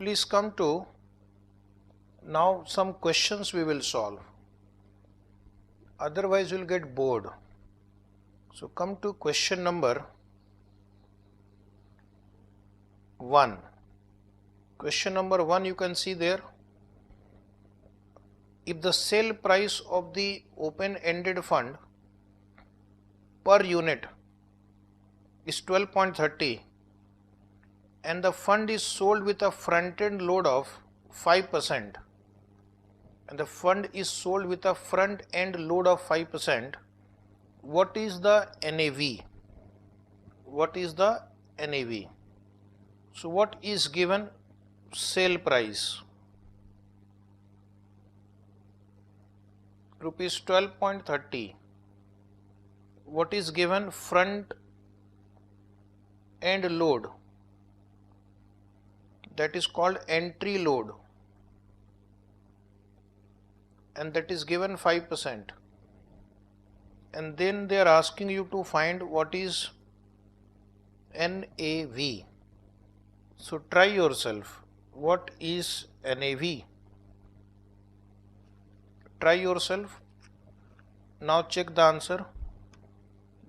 please come to now some questions we will solve. Otherwise, you will get bored. So, come to question number 1. Question number 1, you can see there. If the sale price of the open-ended fund per unit is 12.30 and the fund is sold with a front-end load of 5%, and the fund is sold with a front-end load of 5%, what is the NAV? What is the NAV? So what is given sale price? Rupees 12.30. What is given front end load? That is called entry load, and that is given 5%. And then they are asking you to find what is NAV. So try yourself. What is NAV? Try yourself. Now check the answer.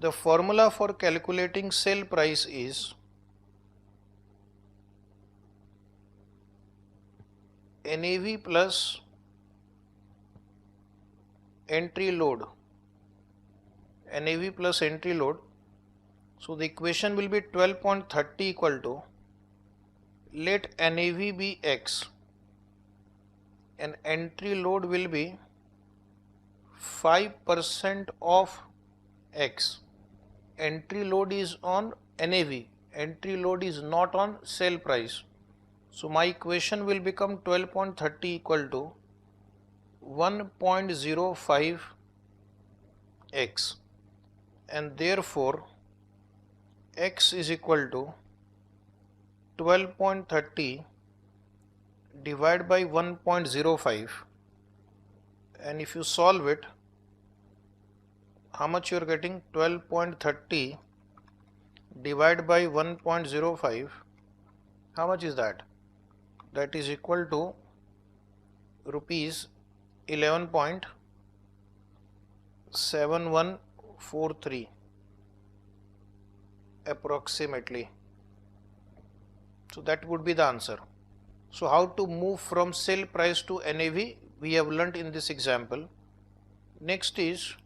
The formula for calculating sale price is NAV plus entry load. NAV plus entry load. So the equation will be 12.30 equal to, let NAV be X and entry load will be 5% of X. Entry load is on NAV. Entry load is not on sale price. So my equation will become 12.30 equal to 1.05 X, and therefore X is equal to 12.30 divided by 1.05, and if you solve it, how much you are getting? 12.30 divided by 1.05, how much is that? That is equal to rupees 11.7143 approximately. So that would be the answer. So how to move from sale price to NAV we have learnt in this example. Next is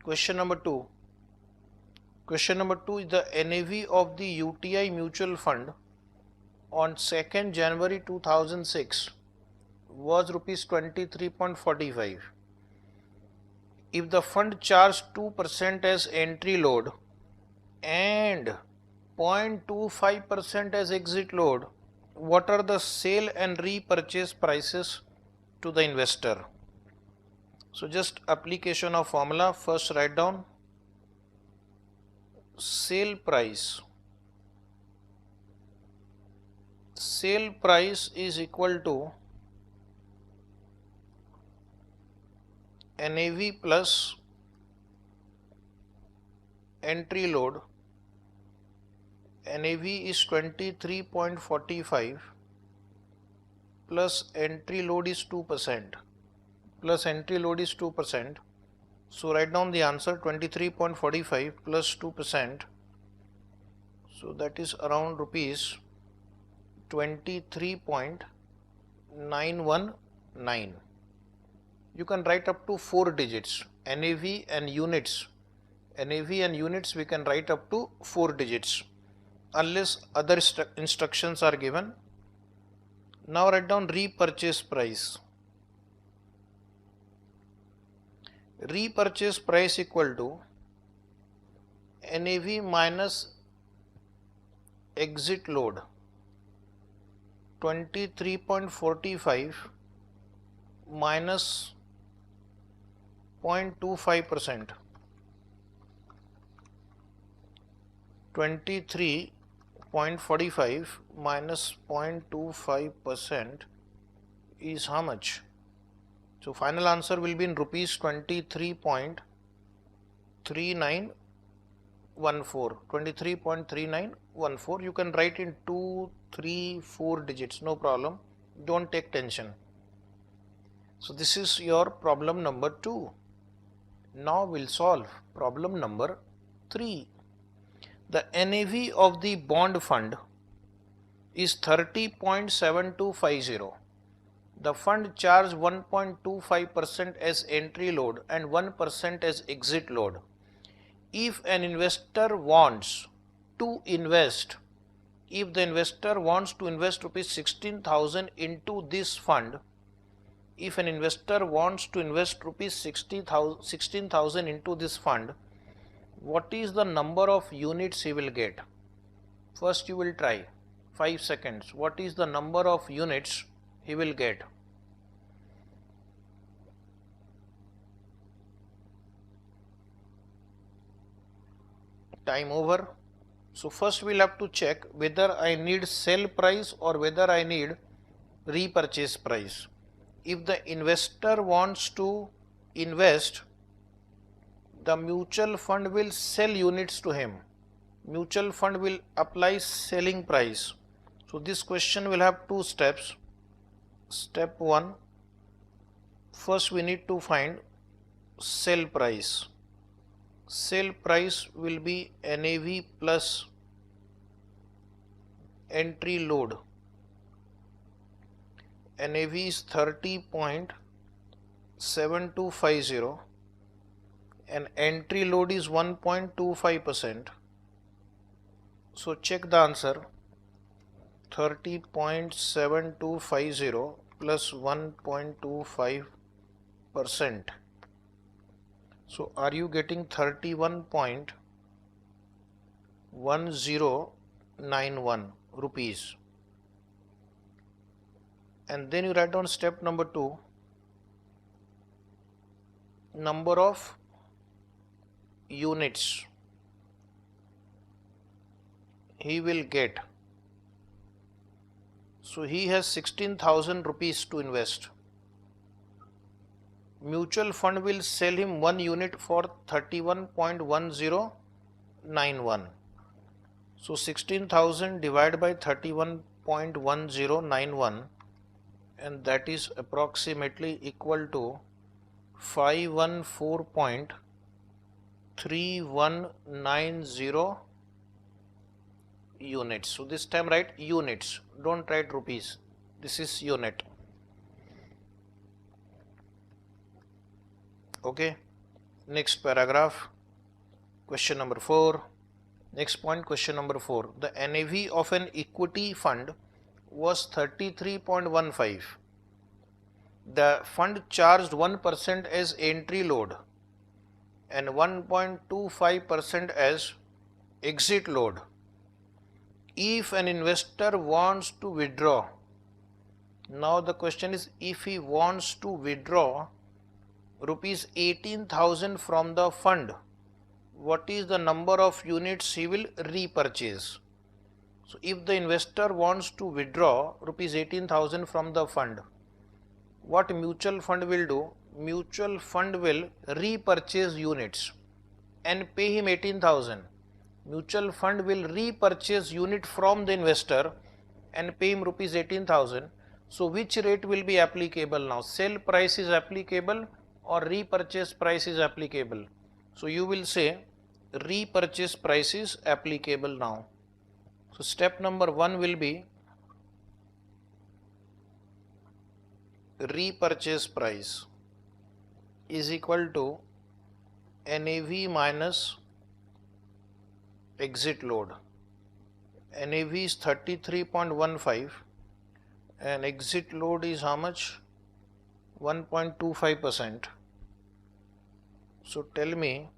question number 2. Question number 2 is the NAV of the UTI mutual fund on 2nd January 2006 was rupees 23.45. If the fund charged 2% as entry load and 0.25% as exit load, what are the sale and repurchase prices to the investor? So just application of formula. First write down sale price. Sale price is equal to NAV plus entry load. NAV is 23.45 plus entry load is 2%. Plus entry load is 2%. So write down the answer, 23.45 plus 2%. So that is around rupees 23.919. You can write up to 4 digits. NAV and units. NAV and units we can write up to 4 digits unless other instructions are given. Now write down repurchase price. Repurchase price equal to NAV minus exit load. 23.45 minus 0.25%. 23.45 minus 0.25% is how much? So final answer will be in rupees 23.394. 23.3914. You can write in 2, 3, 4 digits, no problem. Don't take tension. So this is your problem number 2. Now we'll solve problem number 3. The NAV of the bond fund is 30.7250. The fund charged 1.25% as entry load and 1% as exit load. If an investor wants to invest, if the investor wants to invest rupees 16,000 into this fund, if an investor wants to invest rupees 16,000 into this fund, what is the number of units he will get? First you will try 5 seconds. What is the number of units he will get? Time over. So first we'll have to check whether I need sell price or whether I need repurchase price. If the investor wants to invest, the mutual fund will sell units to him. Mutual fund will apply selling price. So this question will have 2 steps. Step 1, first we need to find sell price. Sell price will be NAV plus entry load. NAV is 30.7250 and entry load is 1.25%. So check the answer. 30.7250 plus 1.25%. So are you getting 31.1091 rupees? And then you write down step number 2, number of units he will get. So he has 16,000 rupees to invest. Mutual fund will sell him 1 unit for 31.1091. So 16,000 divided by 31.1091, and that is approximately equal to 514.3190 units. So this time write units, don't write rupees. This is unit. Okay, next paragraph, question number 4. Next point, question number 4. The NAV of an equity fund was 33.15. The fund charged 1% as entry load and 1.25% as exit load. If an investor wants to withdraw, now the question is, if he wants to withdraw rupees 18,000 from the fund, what is the number of units he will repurchase? So if the investor wants to withdraw rupees 18,000 from the fund, what mutual fund will do? Mutual fund will repurchase units and pay him 18,000. Mutual fund will repurchase unit from the investor and pay him rupees 18,000. So which rate will be applicable now? Sell price is applicable or repurchase price is applicable? So you will say repurchase price is applicable now. So step number 1 will be repurchase price is equal to NAV minus exit load. NAV is 33.15 and exit load is how much? 1.25%. So tell me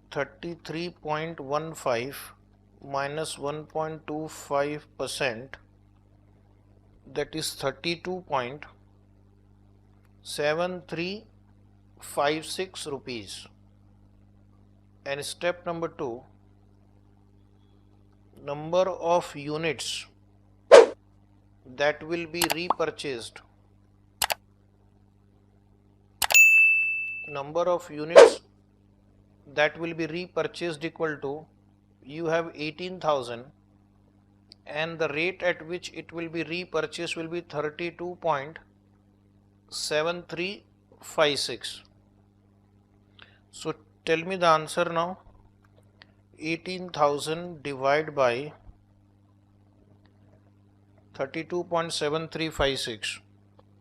33.15 minus 1.25%, that is 32.7356 rupees. And step number 2, number of units that will be repurchased. Number of units that will be repurchased equal to you have 18,000 and the rate at which it will be repurchased will be 32.7356. So tell me the answer now. 18,000 divided by 32.7356.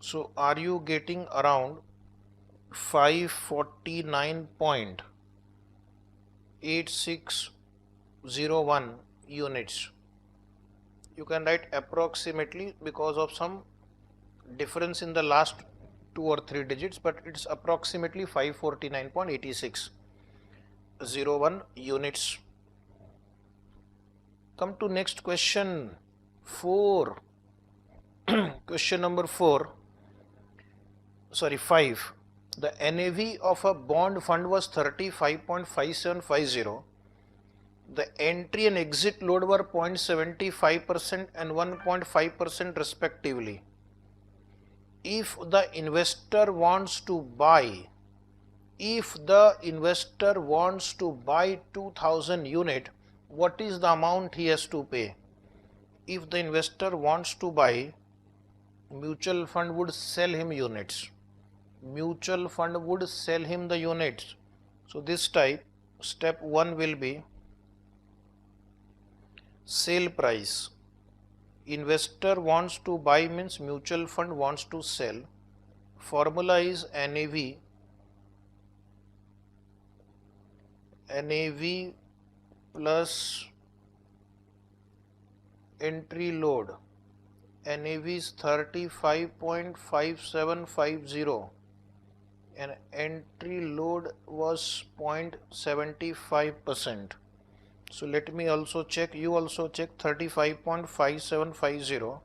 So are you getting around 549.8601 units? You can write approximately because of some difference in the last 2 or 3 digits, but it's approximately 549.8601 units. Come to next question 4. Question number 5. The NAV of a bond fund was 35.5750. The entry and exit load were 0.75% and 1.5% respectively. If the investor wants to buy 2000 unit, what is the amount he has to pay? If the investor wants to buy, mutual fund would sell him units. Mutual fund would sell him the units. So this type, step 1 will be sale price. Investor wants to buy means mutual fund wants to sell. Formula is NAV plus entry load. NAV is 35.5750 and entry load was 0.75%. So let me also check, you also check 35.5750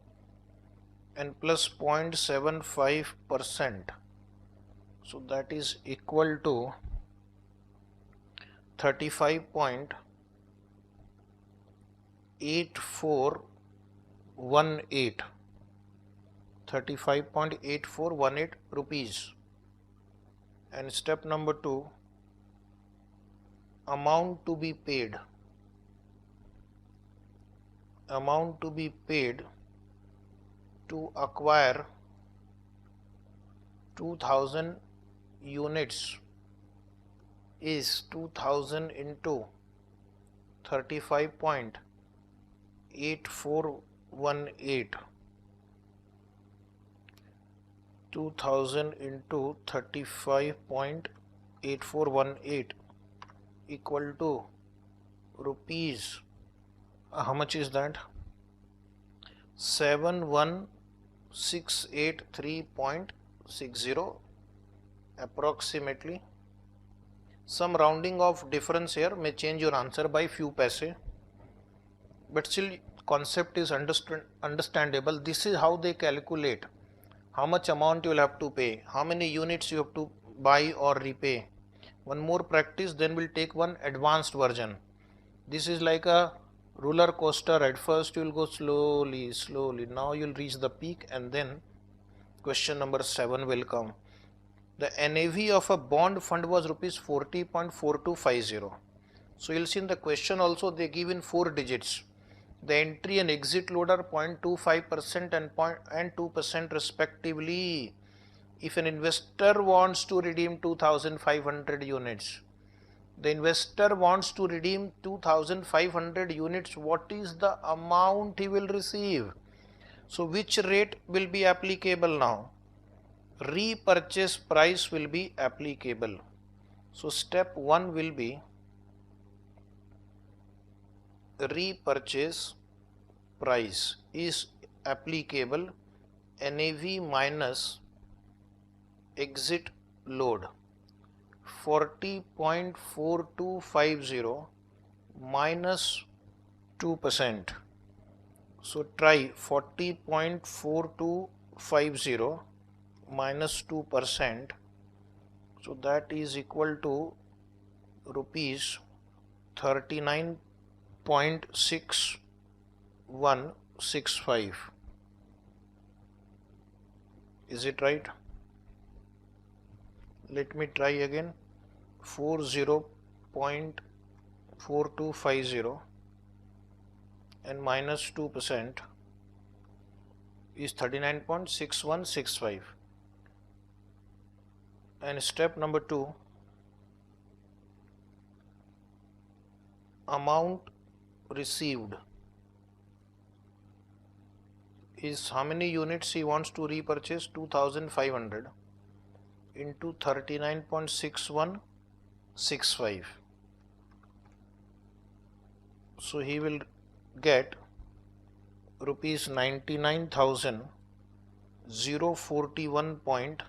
and plus 0.75%. So that is equal to 35.8418 rupees. And step number 2, amount to be paid. Amount to be paid to acquire 2000 units is 2000 into 35.8418. 2000 into 35.8418 equal to rupees, how much is that? 71683.60 approximately. Some rounding of difference here may change your answer by few paise, but still concept is understandable. This is how they calculate how much amount you will have to pay, how many units you have to buy or repay. One more practice, then we'll take one advanced version. This is like a roller coaster. At first you will go slowly, now you'll reach the peak, and then question number 7 will come. The NAV of a bond fund was rupees 40.4250. So you'll see in the question also they give in 4 digits. The entry and exit load are 0.25% and 2% respectively. If an investor wants to redeem 2500 units, the investor wants to redeem 2500 units, what is the amount he will receive? So which rate will be applicable now? Repurchase price will be applicable. So step 1 will be repurchase price is applicable NAV minus exit load. 40.4250 minus 2%. So try 40.4250 minus 2%. So that is equal to rupees 39.6165. Is it right? Let me try again. 40.4250 4250 and minus 2% is 39.6165. And step number 2, amount received is how many units he wants to repurchase? 2500 into 39.6165. So he will get rupees 99,041.25,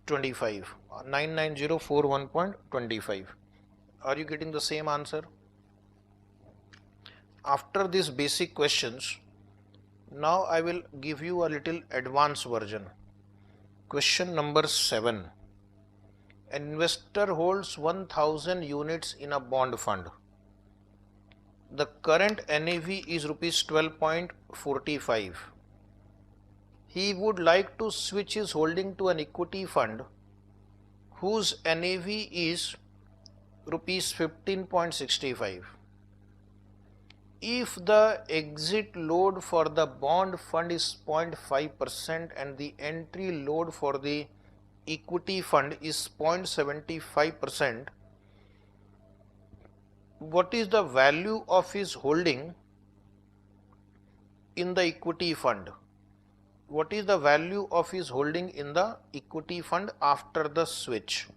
99041.25. Are you getting the same answer? After these basic questions, now I will give you a little advanced version. Question number 7. An investor holds 1000 units in a bond fund. The current NAV is rupees 12.45. He would like to switch his holding to an equity fund whose NAV is rupees 15.65. If the exit load for the bond fund is 0.5% and the entry load for the equity fund is 0.75%, what is the value of his holding in the equity fund? What is the value of his holding in the equity fund after the switch?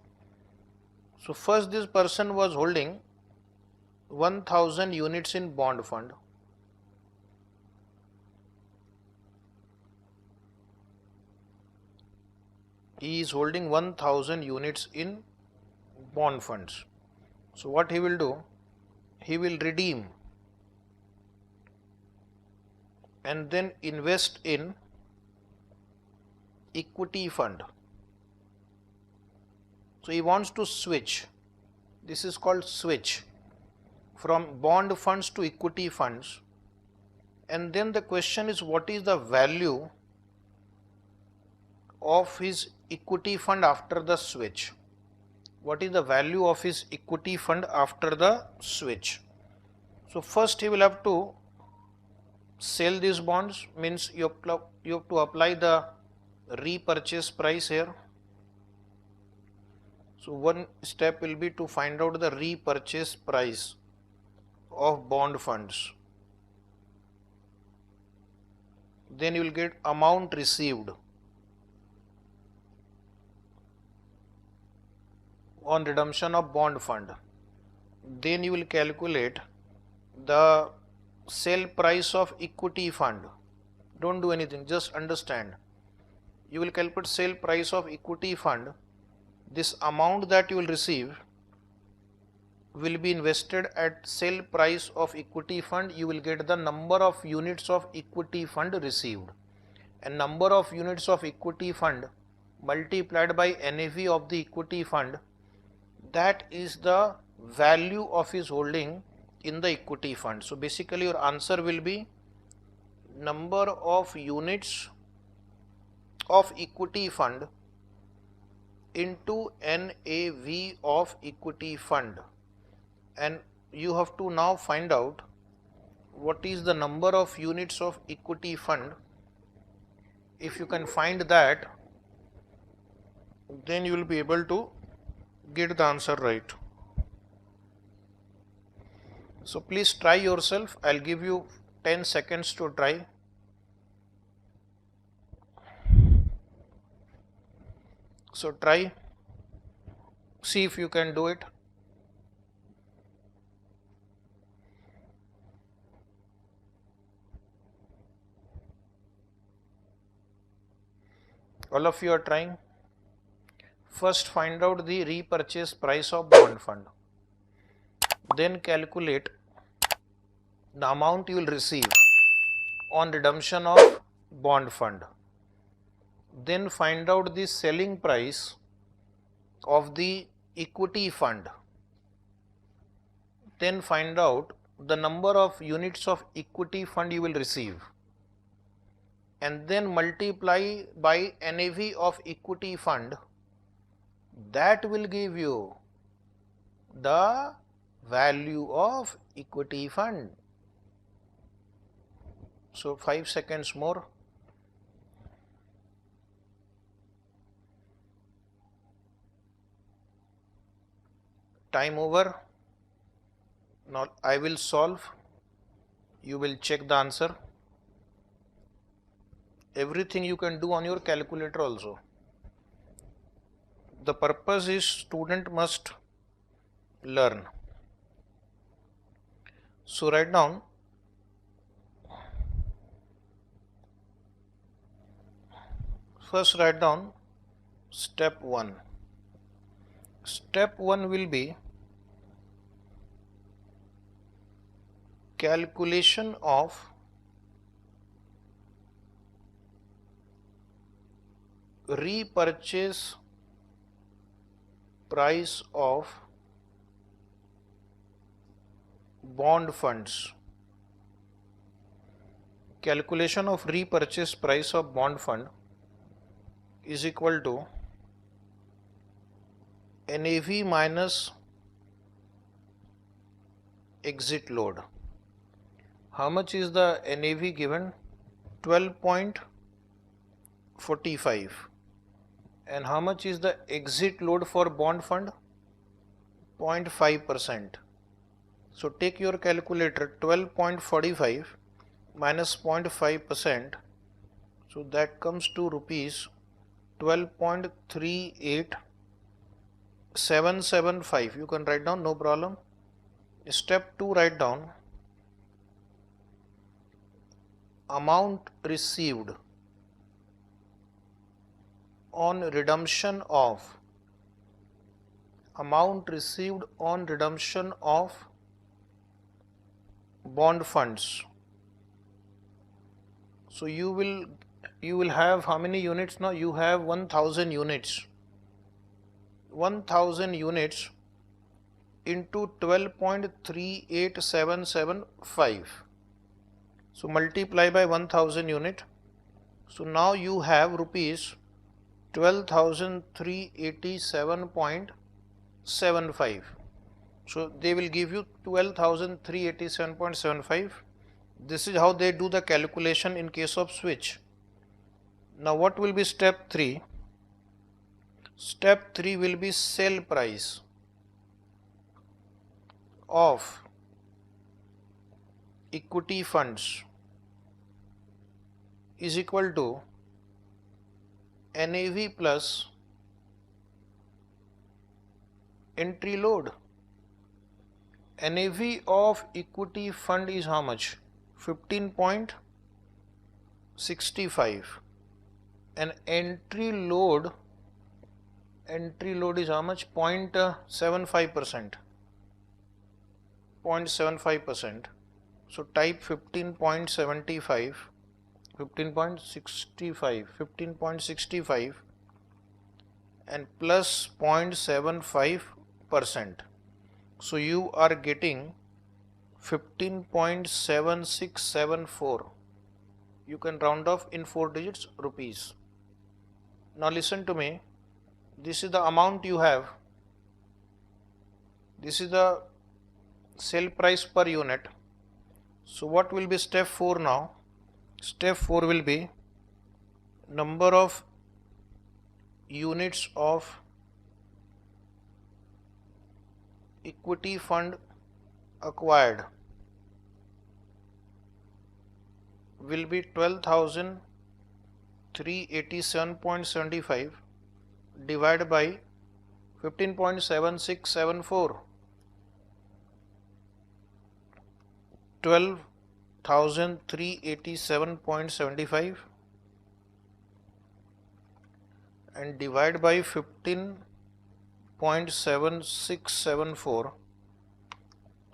So first, this person was holding 1000 units in bond fund. He is holding 1000 units in bond funds. So what he will do? He will redeem and then invest in equity fund. So he wants to switch. This is called switch from bond funds to equity funds. And then the question is, what is the value of his equity fund after the switch? What is the value of his equity fund after the switch? So first he will have to sell these bonds, means you have to apply the repurchase price here. So one step will be to find out the repurchase price of bond funds. Then you will get amount received on redemption of bond fund. Then you will calculate the sale price of equity fund. Don't do anything, just understand. You will calculate sale price of equity fund. This amount that you will receive will be invested at sale price of equity fund. You will get the number of units of equity fund received, and number of units of equity fund multiplied by NAV of the equity fund, that is the value of his holding in the equity fund. So basically your answer will be number of units of equity fund into NAV of equity fund, and you have to now find out what is the number of units of equity fund. If you can find that, then you will be able to get the answer right. So please try yourself. I'll give you 10 seconds to try. So try, see if you can do it. All of you are trying. First find out the repurchase price of bond fund. Then calculate the amount you will receive on redemption of bond fund. Then find out the selling price of the equity fund. Then find out the number of units of equity fund you will receive, and then multiply by NAV of equity fund. That will give you the value of equity fund. So 5 seconds more. Time over. Now I will solve. You will check the answer. Everything you can do on your calculator also. The purpose is student must learn. So write down step 1. Step 1 will be calculation of repurchase price of bond funds. Calculation of repurchase price of bond fund is equal to NAV minus exit load. How much is the NAV given? 12.45. And how much is the exit load for bond fund? 0.5%. So take your calculator, 12.45 minus 0.5%. So that comes to rupees 12.38775. You can write down, no problem. Step 2, write down amount received on redemption of bond funds. So you will have how many units now? You have 1000 units. 1000 units into 12.38775. So multiply by 1000 unit. So now you have rupees 12,387.75. So they will give you 12,387.75. This is how they do the calculation in case of switch. Now what will be step 3? Step 3 will be sell price of equity funds is equal to NAV plus entry load. NAV of equity fund is how much? 15.65, and entry load is how much? 0.75%. 0.75%. So type 15.75, 15.65 and plus 0.75%. So you are getting 15.7674. You can round off in 4 digits rupees. Now listen to me. This is the amount you have. This is the sale price per unit. So what will be step 4 now? Step 4 will be number of units of equity fund acquired will be 12,387.75 divided by 15.7674. 12,387.75 and divide by 15.7674.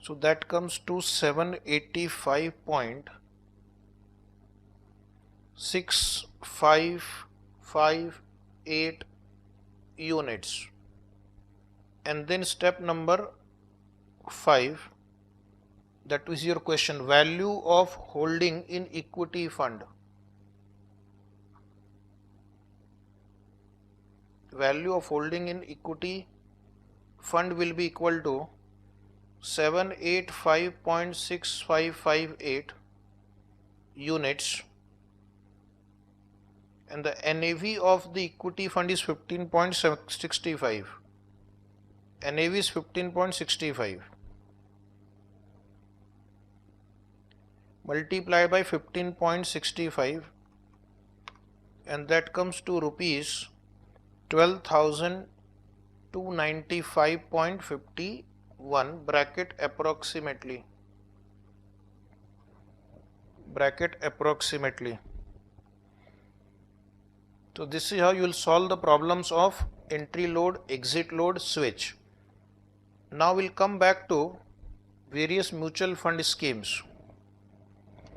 So that comes to 785.6558 units. And then step number 5, that is your question, value of holding in equity fund. Value of holding in equity fund will be equal to 785.6558 units, and the NAV of the equity fund is 15.65. NAV is 15.65 multiplied by 15.65, and that comes to rupees 12,295.51 bracket approximately. So this is how you will solve the problems of entry load, exit load, switch. Now we'll come back to various mutual fund schemes.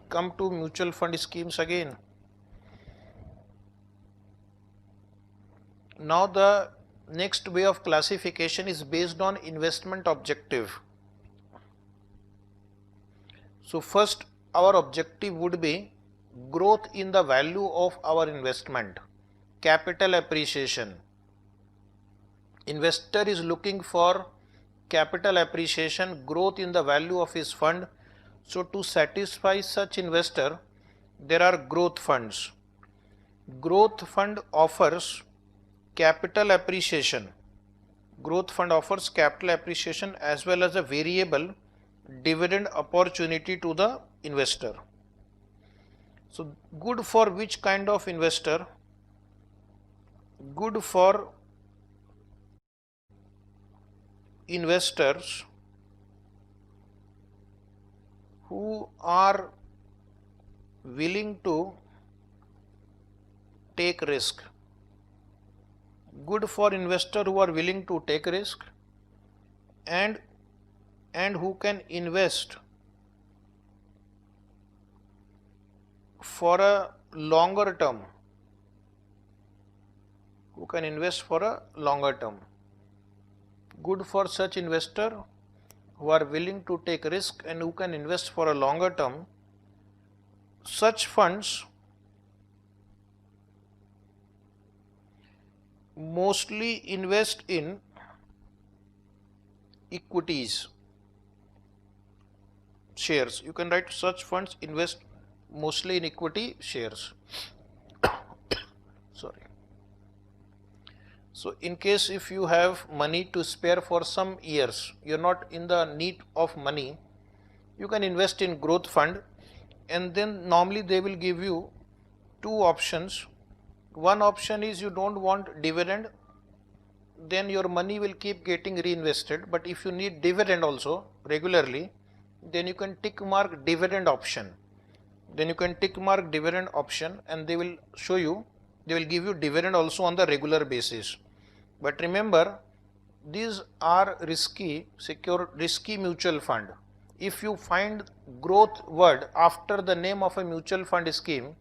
Come to mutual fund schemes again. Now the next way of classification is based on investment objective. So first our objective would be growth in the value of our investment, capital appreciation. Investor is looking for capital appreciation, growth in the value of his fund. So to satisfy such investor, there are growth funds. Growth fund offers capital appreciation. Growth fund offers capital appreciation as well as a variable dividend opportunity to the investor. So good for which kind of investor? Good for investors who are willing to take risk. Good for investors who are willing to take risk and who can invest for a longer term. Good for such investor who are willing to take risk and who can invest for a longer term. Such funds mostly invest in equities, shares. You can write such funds invest mostly in equity shares. Sorry. So in case if you have money to spare for some years, you're not in the need of money, you can invest in growth fund, and then normally they will give you two options. One option is you don't want dividend, then your money will keep getting reinvested, but if you need dividend also regularly, then you can tick mark dividend option. And they will show you, they will give you dividend also on the regular basis. But remember, these are risky mutual fund. If you find growth word after the name of a mutual fund scheme,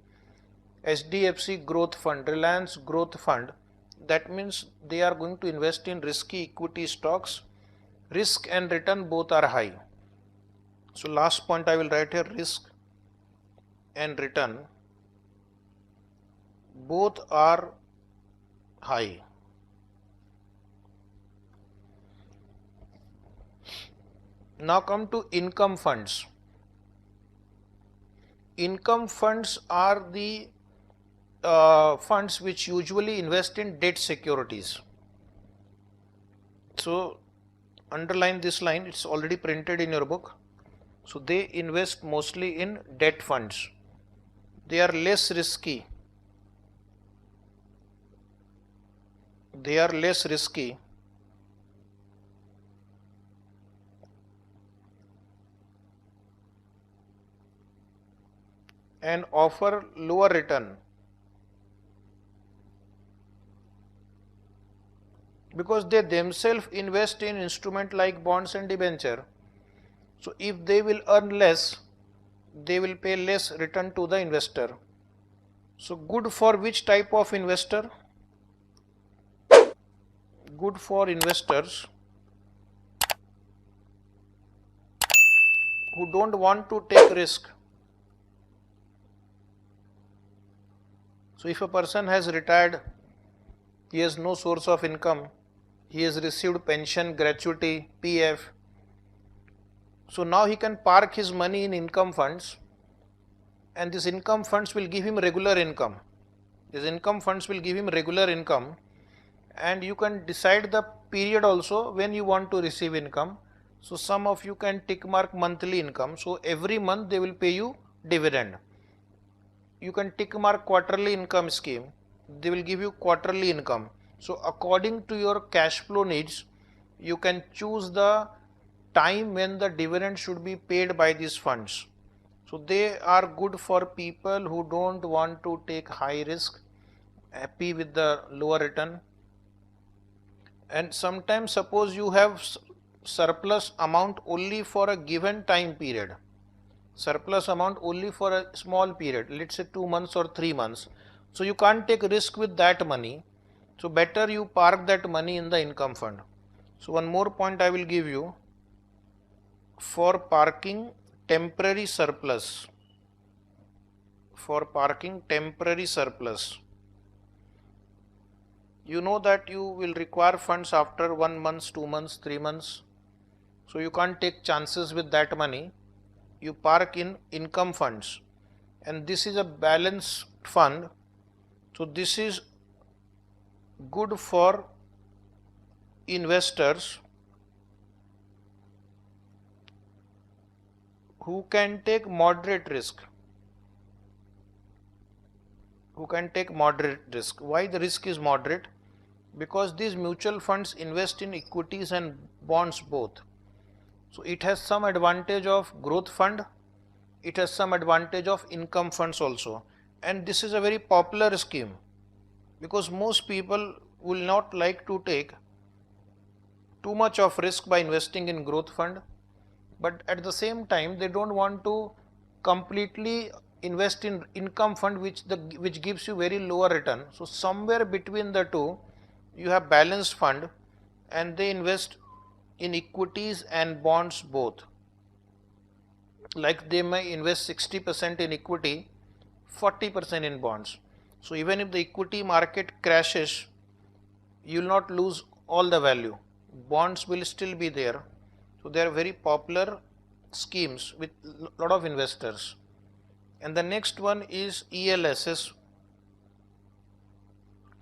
HDFC growth fund, Reliance growth fund, that means they are going to invest in risky equity stocks. Risk and return both are high. So last point I will write here, risk and return both are high. Now come to income funds. Income funds are the funds which usually invest in debt securities. So underline this line, it's already printed in your book. So they invest mostly in debt funds. They are less risky. And offer lower return because they themselves invest in instrument like bonds and debenture. So if they will earn less, they will pay less return to the investor. So good for which type of investor? Good for investors who don't want to take risk. So if a person has retired, he has no source of income, he has received pension, gratuity, PF, So now he can park his money in income funds, and this income funds will give him regular income. These income funds will give him regular income, and you can decide the period also when you want to receive income. So some of you can tick mark monthly income. So every month they will pay you dividend. You can tick mark quarterly income scheme. They will give you quarterly income. So according to your cash flow needs, you can choose the time when the dividend should be paid by these funds. So they are good for people who don't want to take high risk, happy with the lower return. And sometimes suppose you have surplus amount only for a given time period, surplus amount only for a small period, let's say 2 months or 3 months. So you can't take risk with that money. So better you park that money in the income fund. So one more point I will give you for parking temporary surplus. For parking temporary surplus, you know that you will require funds after 1 month, 2 months, 3 months. So you can't take chances with that money. You park in income funds, and this is a balanced fund. So this is good for investors who can take moderate risk. Why the risk is moderate? Because these mutual funds invest in equities and bonds both. So it has some advantage of growth fund, it has some advantage of income funds also. And this is a very popular scheme because most people will not like to take too much of risk by investing in growth fund, but at the same time they don't want to completely invest in income fund which gives you very lower return. So somewhere between the two you have balanced fund, and they invest in equities and bonds both. Like they may invest 60% in equity, 40% in bonds. So even if the equity market crashes, you will not lose all the value. Bonds will still be there. So they are very popular schemes with lot of investors. And the next one is ELSS,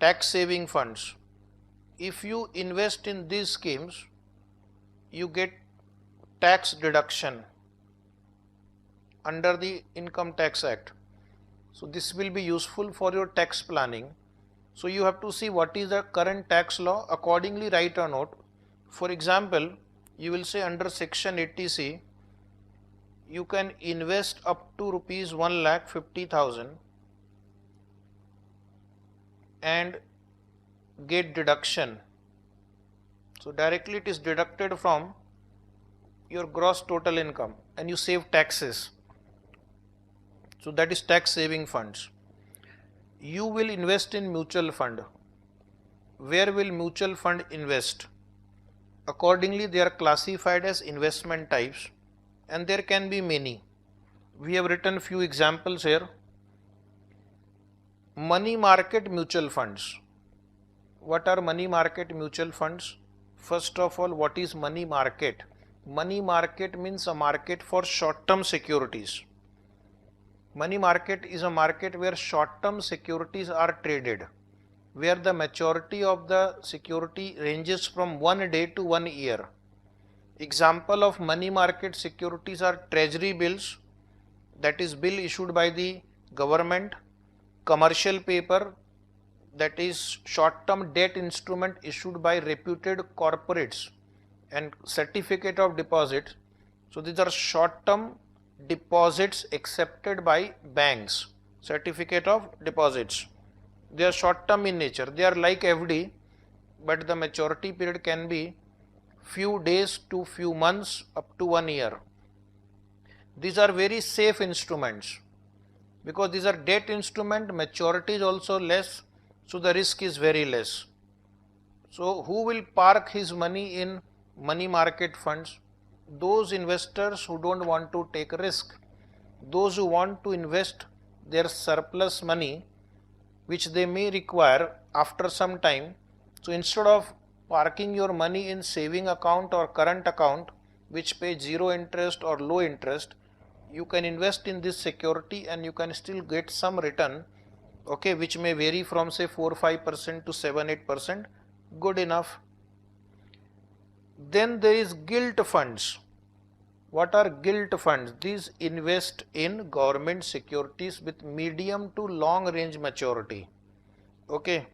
tax saving funds. If you invest in these schemes, you get tax deduction under the Income Tax Act. So this will be useful for your tax planning. So you have to see what is the current tax law, accordingly write a note. For example, you will say under section 80C, you can invest up to rupees 1,50,000 and get deduction. So directly it is deducted from your gross total income and you save taxes. So that is tax saving funds. You will invest in mutual fund. Where will mutual fund invest? Accordingly they are classified as investment types, and there can be many. We have written few examples here. Money market mutual funds. What are money market mutual funds? First of all, what is money market? Money market means a market for short-term securities. Money market is a market where short-term securities are traded, where the maturity of the security ranges from 1 day to 1 year. Example of money market securities are treasury bills, that is bill issued by the government, commercial paper, that is short-term debt instrument issued by reputed corporates, and certificate of deposit. So these are short-term deposits accepted by banks, certificate of deposits. They are short-term in nature. They are like FD, but the maturity period can be few days to few months up to 1 year. These are very safe instruments because these are debt instrument, maturity is also less, so the risk is very less. So who will park his money in money market funds? Those investors who don't want to take risk, those who want to invest their surplus money which they may require after some time. So instead of parking your money in saving account or current account, which pay zero interest or low interest, you can invest in this security and you can still get some return, okay, which may vary from say 4-5% to 7-8%, good enough. Then there is gilt funds. What are gilt funds? These invest in government securities with medium to long range maturity. Okay.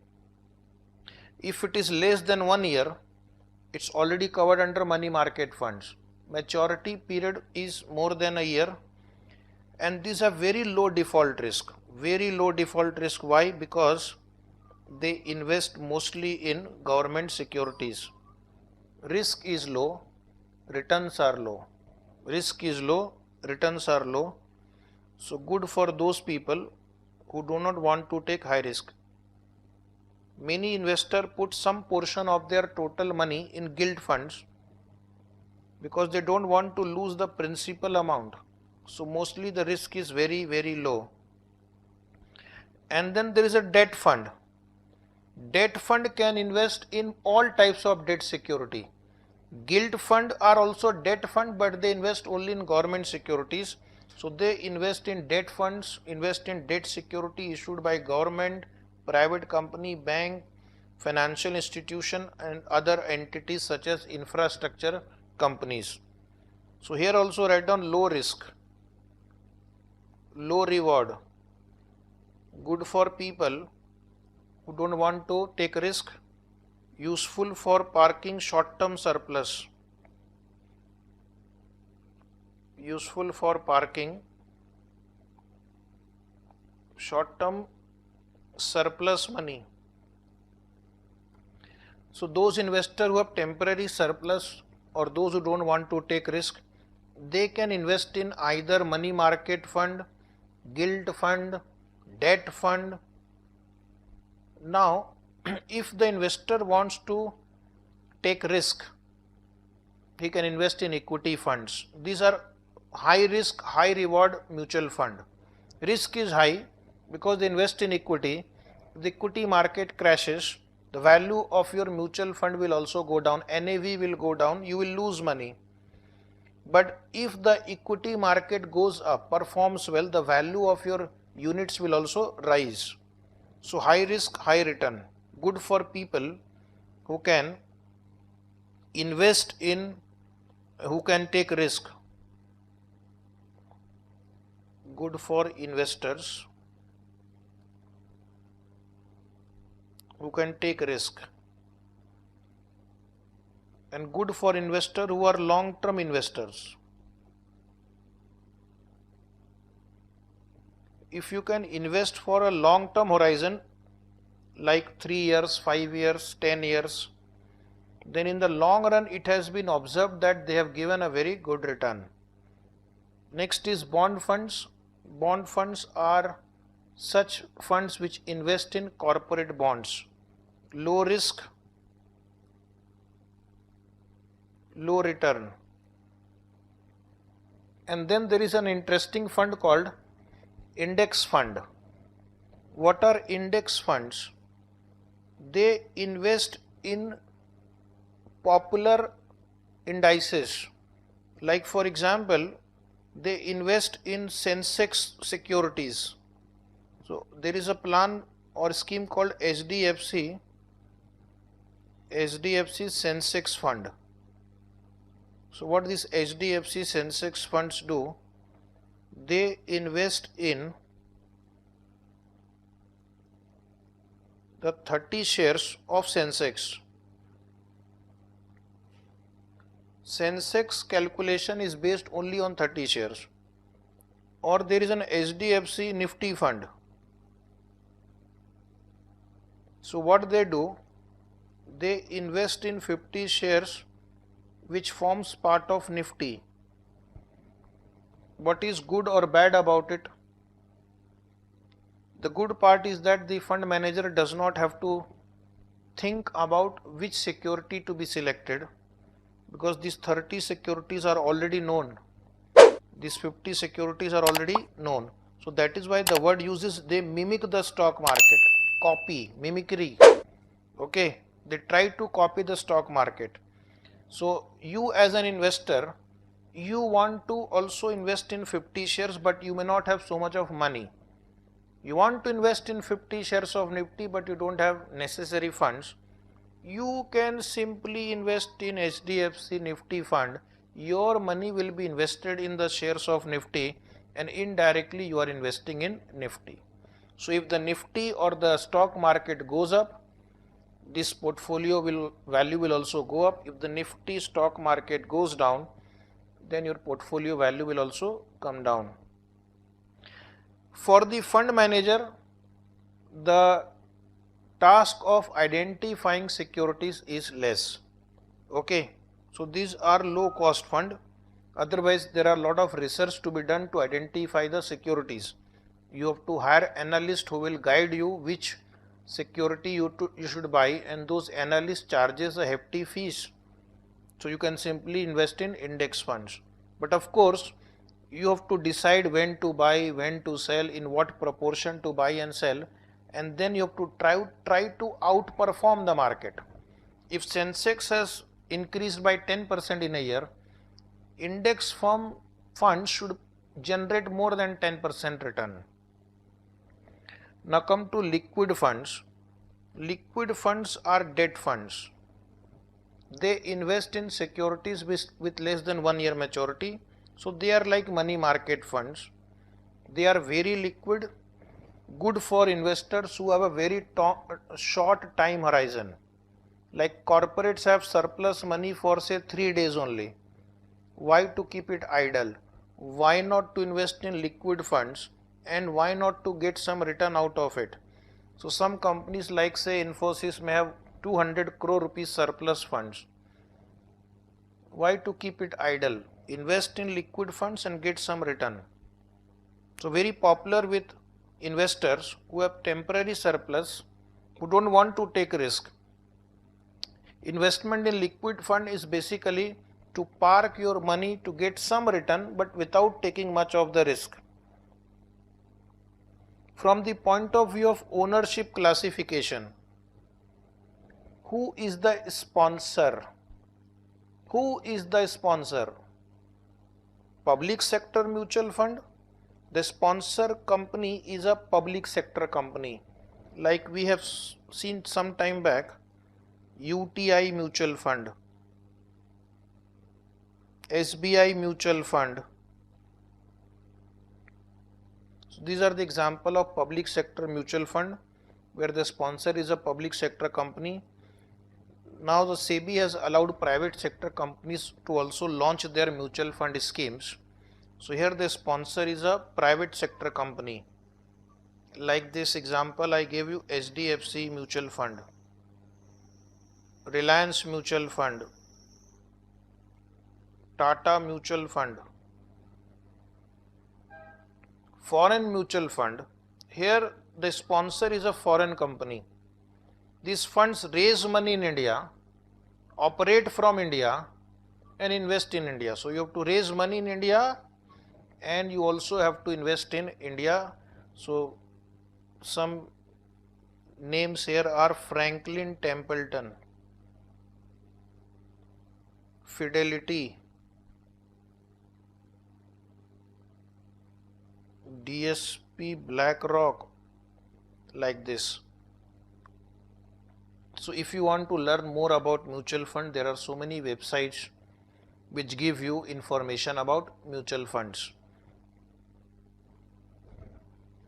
If it is less than 1 year, it's already covered under money market funds. Maturity period is more than a year, and these have very low default risk. Very low default risk. Why? Because they invest mostly in government securities. Risk is low, returns are low. Risk is low, returns are low. So good for those people who do not want to take high risk. Many investors put some portion of their total money in gilt funds because they don't want to lose the principal amount. So mostly the risk is very, very low. And then there is a debt fund. Debt fund can invest in all types of debt security. Gilt fund are also debt fund, but they invest only in government securities. So they invest in debt funds, invest in debt security issued by government, private company, bank, financial institution and other entities such as infrastructure companies. So here also write down low risk, low reward, good for people who don't want to take risk, useful for parking short-term surplus, useful for parking short-term surplus money. So those investors who have temporary surplus or those who don't want to take risk, they can invest in either money market fund, gilt fund, debt fund. Now, if the investor wants to take risk, he can invest in equity funds. These are high risk, high reward mutual fund. Risk is high because they invest in equity. If the equity market crashes, the value of your mutual fund will also go down, NAV will go down, you will lose money. But if the equity market goes up, performs well, the value of your units will also rise. So high risk, high return, good for people who can invest in, who can take risk. Good for investors who can take risk, and good for investors who are long-term investors. If you can invest for a long-term horizon like 3 years, 5 years, 10 years, then in the long run it has been observed that they have given a very good return. Next is bond funds. Bond funds are such funds which invest in corporate bonds. Low risk, low return. And then there is an interesting fund called index fund. What are index funds? They invest in popular indices. Like for example, they invest in Sensex securities. So there is a plan or scheme called HDFC Sensex fund. So what these HDFC Sensex funds do? They invest in the 30 shares of Sensex. Sensex calculation is based only on 30 shares. Or there is an HDFC Nifty fund. So what they do? They invest in 50 shares which forms part of Nifty. What is good or bad about it? The good part is that the fund manager does not have to think about which security to be selected, because these 30 securities are already known. These 50 securities are already known. So that is why the word uses, they mimic the stock market. Copy, mimicry. Okay, they try to copy the stock market. So you as an investor you want to also invest in 50 shares, but you may not have so much of money. You want to invest in 50 shares of Nifty, but you don't have necessary funds. You can simply invest in HDFC Nifty fund. Your money will be invested in the shares of Nifty, and indirectly you are investing in Nifty. So if the Nifty or the stock market goes up, this portfolio value will also go up. If the Nifty stock market goes down, then your portfolio value will also come down. For the fund manager, the task of identifying securities is less. Okay, so these are low cost fund. Otherwise, there are a lot of research to be done to identify the securities. You have to hire analysts who will guide you which security you should buy, and those analysts charges a hefty fees. So you can simply invest in index funds. But of course, you have to decide when to buy, when to sell, in what proportion to buy and sell, and then you have to try to outperform the market. If Sensex has increased by 10% in a year, index funds should generate more than 10% return. Now come to liquid funds. Liquid funds are debt funds. They invest in securities with less than 1 year maturity. So they are like money market funds. They are very liquid, good for investors who have a very short time horizon. Like corporates have surplus money for say 3 days only. Why to keep it idle? Why not to invest in liquid funds, and why not to get some return out of it? So some companies like say Infosys may have 200 crore rupees surplus funds. Why to keep it idle? Invest in liquid funds and get some return. So very popular with investors who have temporary surplus, who don't want to take risk. Investment in liquid fund is basically to park your money to get some return, but without taking much of the risk. From the point of view of ownership classification, who is the sponsor? Who is the sponsor? Public sector mutual fund. The sponsor company is a public sector company. Like we have seen some time back, UTI mutual fund, SBI mutual fund. So these are the example of public sector mutual fund where the sponsor is a public sector company. Now the SEBI has allowed private sector companies to also launch their mutual fund schemes. So here the sponsor is a private sector company. Like this example I gave you, HDFC mutual fund, Reliance mutual fund, Tata mutual fund. Foreign mutual fund, here the sponsor is a foreign company. These funds raise money in India, operate from India, and invest in India. So you have to raise money in India and you also have to invest in India. So some names here are Franklin Templeton, Fidelity, DSP, BlackRock, like this. So if you want to learn more about mutual fund, there are so many websites which give you information about mutual funds.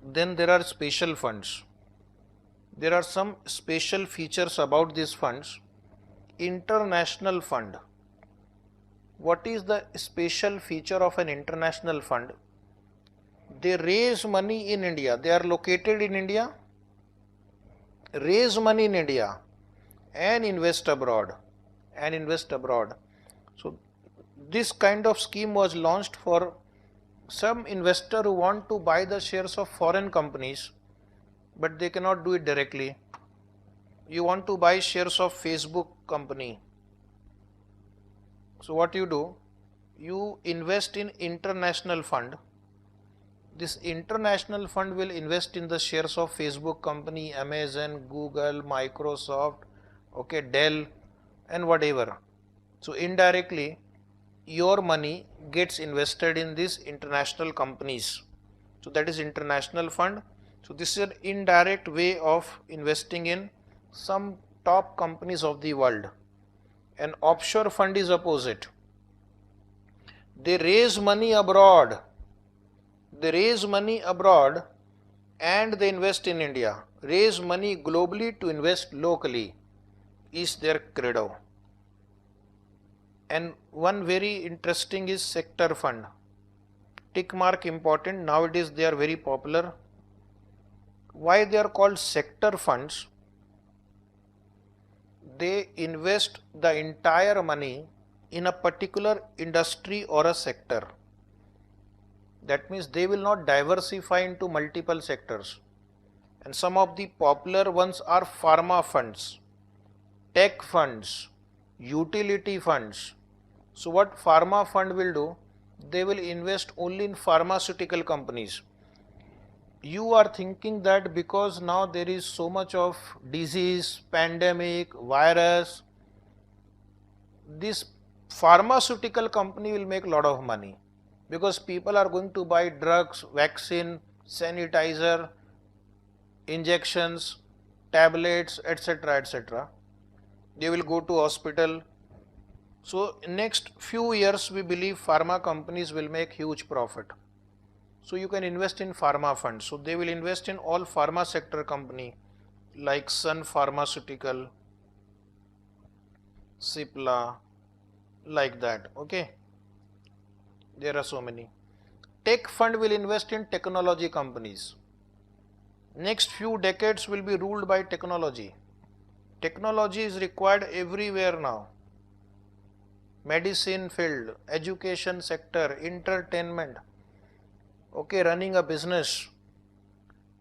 Then there are special funds. There are some special features about these funds. International fund. What is the special feature of an international fund? They raise money in India. They are located in India, raise money in India, and invest abroad. So this kind of scheme was launched for some investor who want to buy the shares of foreign companies, but they cannot do it directly. You want to buy shares of Facebook company. So what you do? You invest in international fund. This international fund will invest in the shares of Facebook company, Amazon, Google, Microsoft, okay, Dell, and whatever. So indirectly, your money gets invested in these international companies. So that is international fund. So this is an indirect way of investing in some top companies of the world. An offshore fund is opposite. They raise money abroad. They raise money abroad and they invest in India. Raise money globally to invest locally is their credo. And one very interesting is sector fund. Tick mark important. Nowadays they are very popular. Why they are called sector funds? They invest the entire money in a particular industry or a sector. That means they will not diversify into multiple sectors. And some of the popular ones are pharma funds, tech funds, utility funds. So what pharma fund will do? They will invest only in pharmaceutical companies. You are thinking that because now there is so much of disease, pandemic, virus, this pharmaceutical company will make a lot of money because people are going to buy drugs, vaccine, sanitizer, injections, tablets, etc., etc. They will go to hospital. So in next few years we believe pharma companies will make huge profit. So you can invest in pharma funds. So they will invest in all pharma sector company like Sun Pharmaceutical, Cipla, like that. Okay. There are so many. Tech fund will invest in technology companies. Next few decades will be ruled by technology. Technology is required everywhere now. Medicine field, education sector, entertainment, okay, running a business.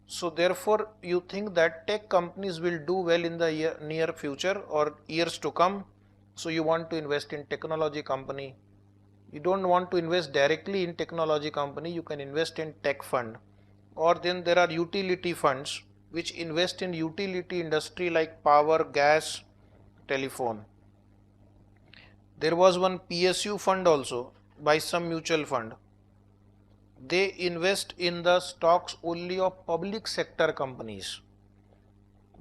So therefore you think that tech companies will do well in the near future or years to come. So you want to invest in technology company. You don't want to invest directly in technology company, you can invest in tech fund. Or then there are utility funds which invest in utility industry like power, gas, telephone. There was one PSU fund also by some mutual fund. They invest in the stocks only of public sector companies.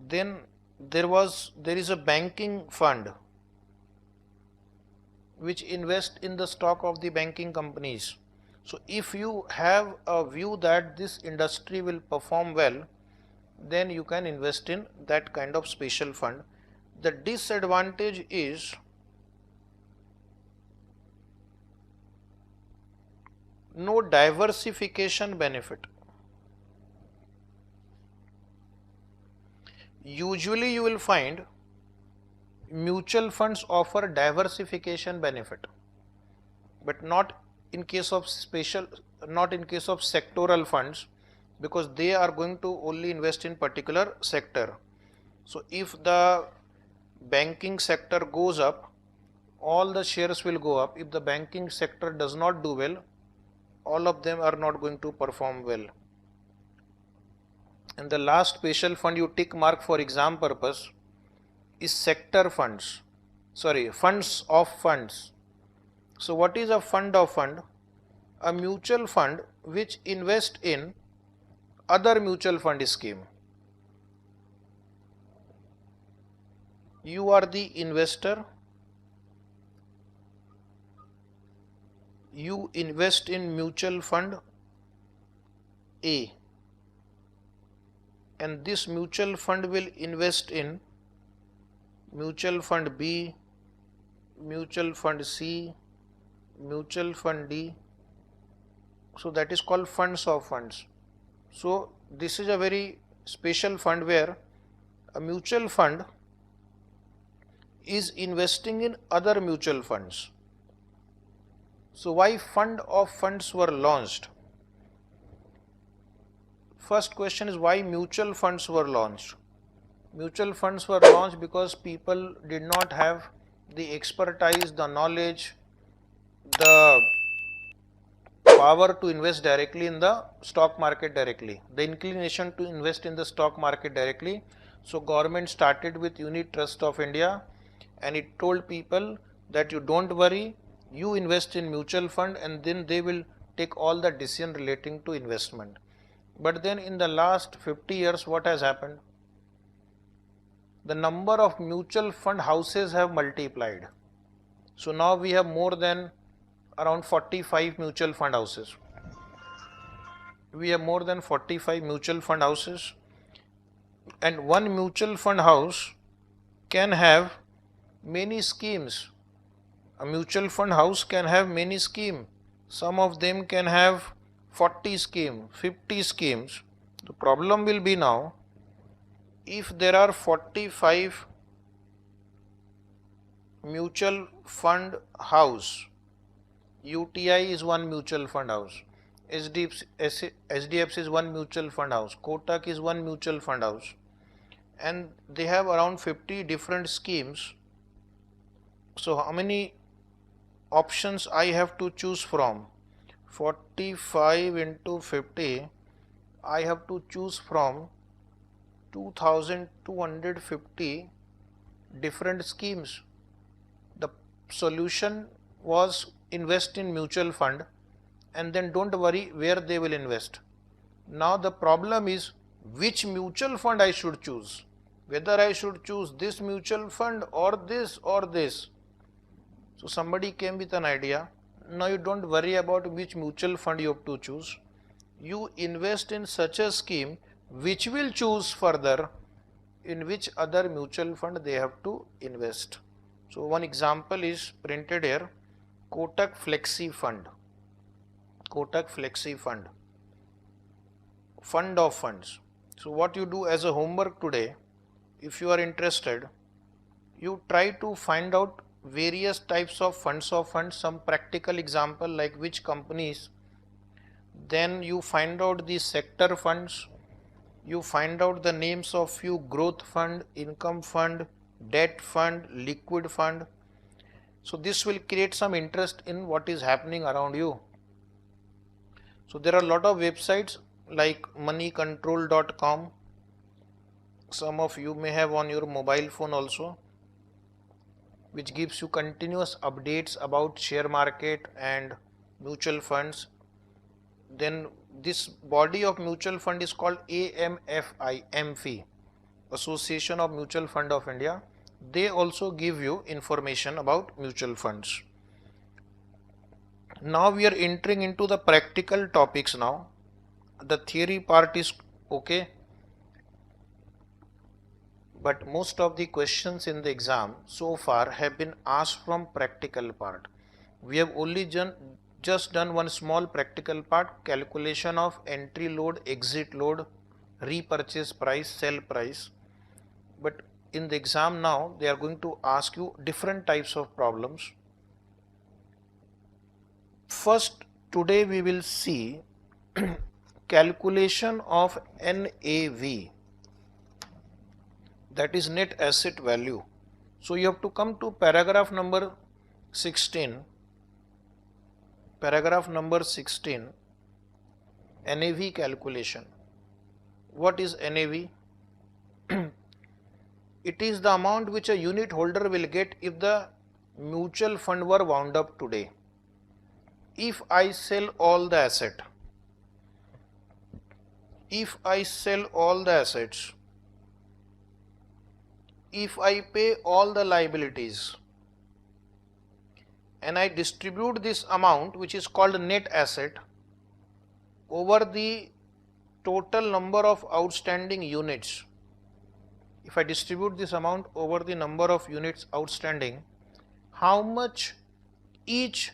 Then there is a banking fund which invest in the stock of the banking companies. So if you have a view that this industry will perform well, then you can invest in that kind of special fund. The disadvantage is no diversification benefit. Usually you will find mutual funds offer diversification benefit, but not in case of sectoral funds, because they are going to only invest in particular sector. So if the banking sector goes up, all the shares will go up. If the banking sector does not do well, all of them are not going to perform well. And the last special fund you tick mark for exam purpose is sector funds. Funds of funds. So what is a fund of fund? A mutual fund which invest in other mutual fund scheme. You are the investor. You invest in mutual fund A, and this mutual fund will invest in mutual fund B, mutual fund C, mutual fund D. So that is called funds of funds. So this is a very special fund where a mutual fund is investing in other mutual funds. So why fund of funds were launched? First question is why mutual funds were launched. Mutual funds were launched because people did not have the expertise, the knowledge, the power to invest directly in the stock market directly, the inclination to invest in the stock market directly. So government started with Unit Trust of India, and it told people that you don't worry, You invest in mutual fund and then they will take all the decision relating to investment. But then in the last 50 years, what has happened? The number of mutual fund houses have multiplied. So now we have more than around 45 mutual fund houses. We have more than 45 mutual fund houses, and one mutual fund house can have many schemes. A mutual fund house can have many schemes. Some of them can have 40 schemes, 50 schemes. The problem will be now, if there are 45 mutual fund house, UTI is one mutual fund house, SDFC is one mutual fund house, Kotak is one mutual fund house, and they have around 50 different schemes. So how many options I have to choose from? 45 into 50, I have to choose from 2250 different schemes. The solution was invest in mutual fund and then don't worry where they will invest. Now the problem is which mutual fund I should choose, whether I should choose this mutual fund or this or this. So somebody came with an idea. Now you don't worry about which mutual fund you have to choose. You invest in such a scheme which will choose further in which other mutual fund they have to invest. So one example is printed here, Kotak Flexi Fund. Kotak Flexi Fund. Fund of funds. So what you do as a homework today, if you are interested, you try to find out various types of funds, some practical example like which companies, then you find out the sector funds, you find out the names of few growth fund, income fund, debt fund, liquid fund. So this will create some interest in what is happening around you. So there are a lot of websites like moneycontrol.com. Some of you may have on your mobile phone also, which gives you continuous updates about share market and mutual funds. Then this body of mutual fund is called AMFI, Association of Mutual Fund of India. They also give you information about mutual funds. Now we are entering into the practical topics now. The theory part is okay, but most of the questions in the exam so far have been asked from practical part. We have only just done one small practical part, calculation of entry load, exit load, repurchase price, sell price. But in the exam now they are going to ask you different types of problems. First, today we will see calculation of NAV, that is net asset value. So you have to come to paragraph number 16. Paragraph number 16, NAV calculation. What is NAV? It is the amount which a unit holder will get if the mutual fund were wound up today. If I sell all the asset, if I sell all the assets, if I pay all the liabilities, and I distribute this amount, which is called net asset, over the total number of outstanding units. If I distribute this amount over the number of units outstanding, how much each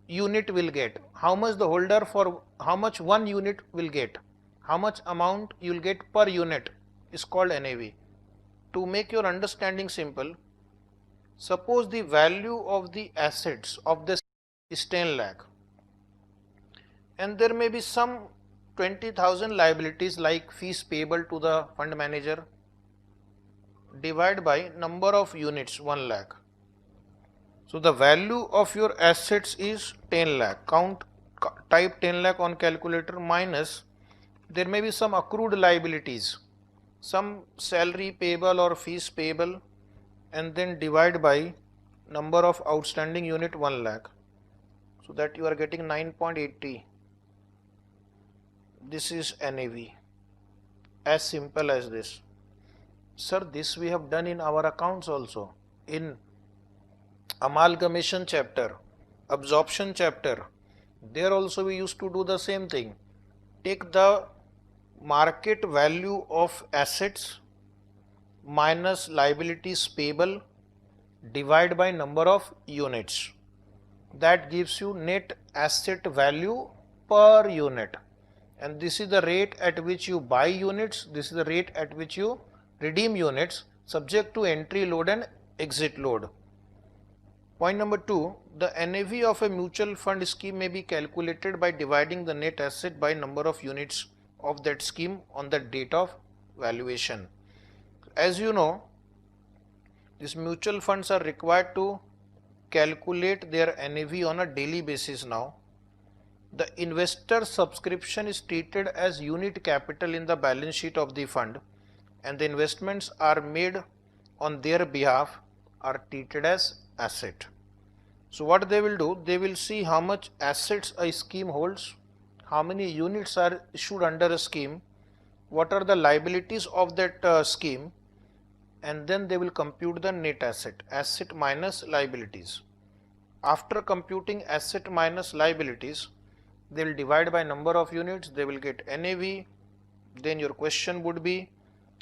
unit will get, how much the holder for, how much one unit will get, how much amount you will get per unit is called NAV. To make your understanding simple, suppose the value of the assets of this is 10 lakh and there may be some 20,000 liabilities like fees payable to the fund manager, divide by number of units 1 lakh. So the value of your assets is 10 lakh. Type 10 lakh on calculator minus there may be some accrued liabilities, some salary payable or fees payable, and then divide by number of outstanding unit 1 lakh. so that you are getting 9.80. This is NAV. As simple as this. Sir, this we have done in our accounts also. In amalgamation chapter, absorption chapter, there also we used to do the same thing. Take the market value of assets minus liabilities payable, divide by number of units. That gives you net asset value per unit. And this is the rate at which you buy units, this is the rate at which you redeem units, subject to entry load and exit load. Point number 2, the NAV of a mutual fund scheme may be calculated by dividing the net asset by number of units of that scheme on the date of valuation. As you know, these mutual funds are required to calculate their NAV on a daily basis now. The investor subscription is treated as unit capital in the balance sheet of the fund, and the investments are made on their behalf are treated as asset. So what they will do, they will see how much assets a scheme holds, how many units are issued under a scheme, what are the liabilities of that scheme, and then they will compute the net asset, asset minus liabilities. After computing asset minus liabilities, they will divide by number of units, they will get NAV. Then your question would be,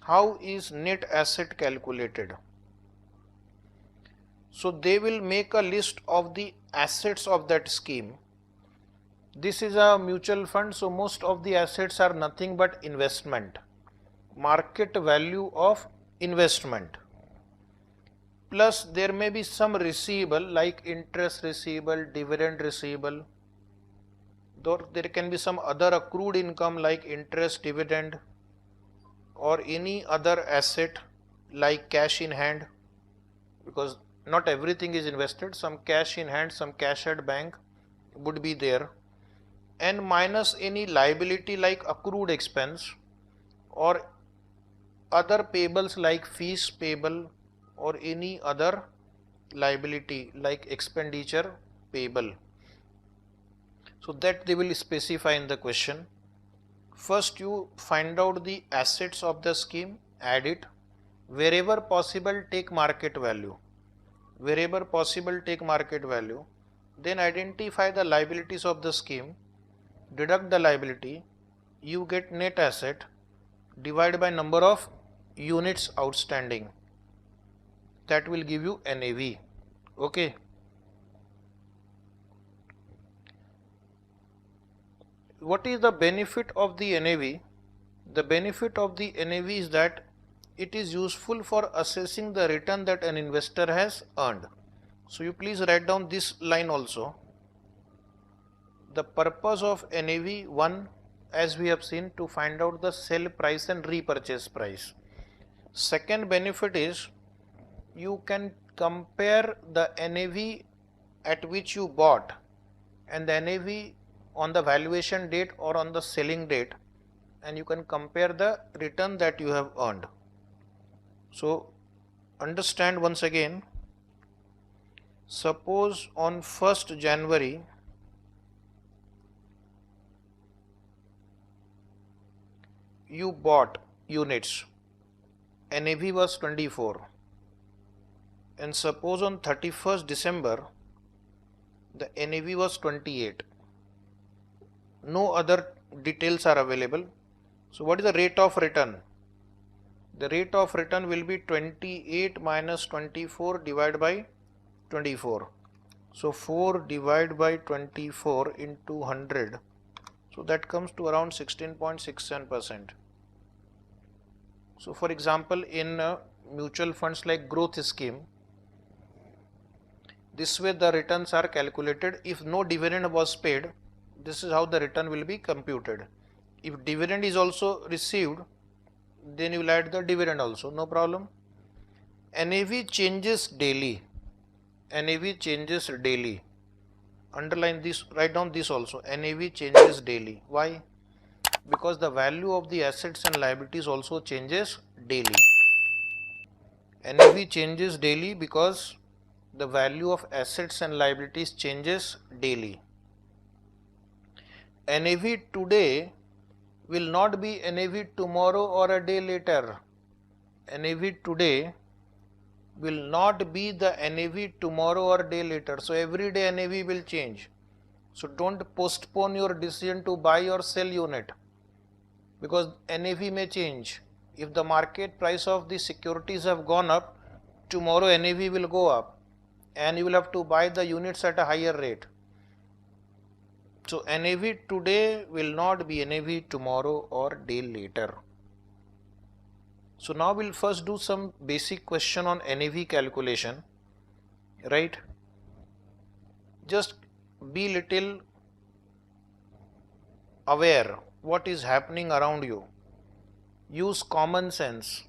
how is net asset calculated? So they will make a list of the assets of that scheme. This is a mutual fund, so most of the assets are nothing but investment, market value of investment. Plus there may be some receivable like interest receivable, dividend receivable. There can be some other accrued income like interest, dividend, or any other asset like cash in hand, because not everything is invested, some cash in hand, some cash at bank would be there, and minus any liability like accrued expense or other payables like fees payable or any other liability like expenditure payable. So that they will specify in the question. First you find out the assets of the scheme, add it, wherever possible take market value, wherever possible take market value, then identify the liabilities of the scheme, deduct the liability, you get net asset, divide by number of units outstanding, that will give you NAV. Okay. What is the benefit of the NAV? The benefit of the NAV is that it is useful for assessing the return that an investor has earned. So you please write down this line also. The purpose of NAV, one, as we have seen, to find out the sell price and repurchase price. Second benefit is you can compare the NAV at which you bought and the NAV on the valuation date or on the selling date, and you can compare the return that you have earned. So understand once again, suppose on 1st January you bought units, NAV was 24, and suppose on 31st December the NAV was 28. No other details are available. So what is the rate of return? The rate of return will be 28 minus 24 divided by 24. So 4 divided by 24 into 100. So that comes to around 16.67%. So for example, in mutual funds like growth scheme, this way the returns are calculated. If no dividend was paid, this is how the return will be computed. If dividend is also received, then you will add the dividend also, no problem. NAV changes daily. NAV changes daily. Underline this, write down this also. NAV changes daily. Why? Because the value of the assets and liabilities also changes daily. NAV changes daily because the value of assets and liabilities changes daily. NAV today will not be NAV tomorrow or a day later. NAV today will not be the NAV tomorrow or day later. So every day NAV will change. So don't postpone your decision to buy or sell unit, because NAV may change. If the market price of the securities have gone up, tomorrow NAV will go up and you will have to buy the units at a higher rate. So NAV today will not be NAV tomorrow or day later. So now we'll first do some basic question on NAV calculation, right? Just be little aware what is happening around you. Use common sense.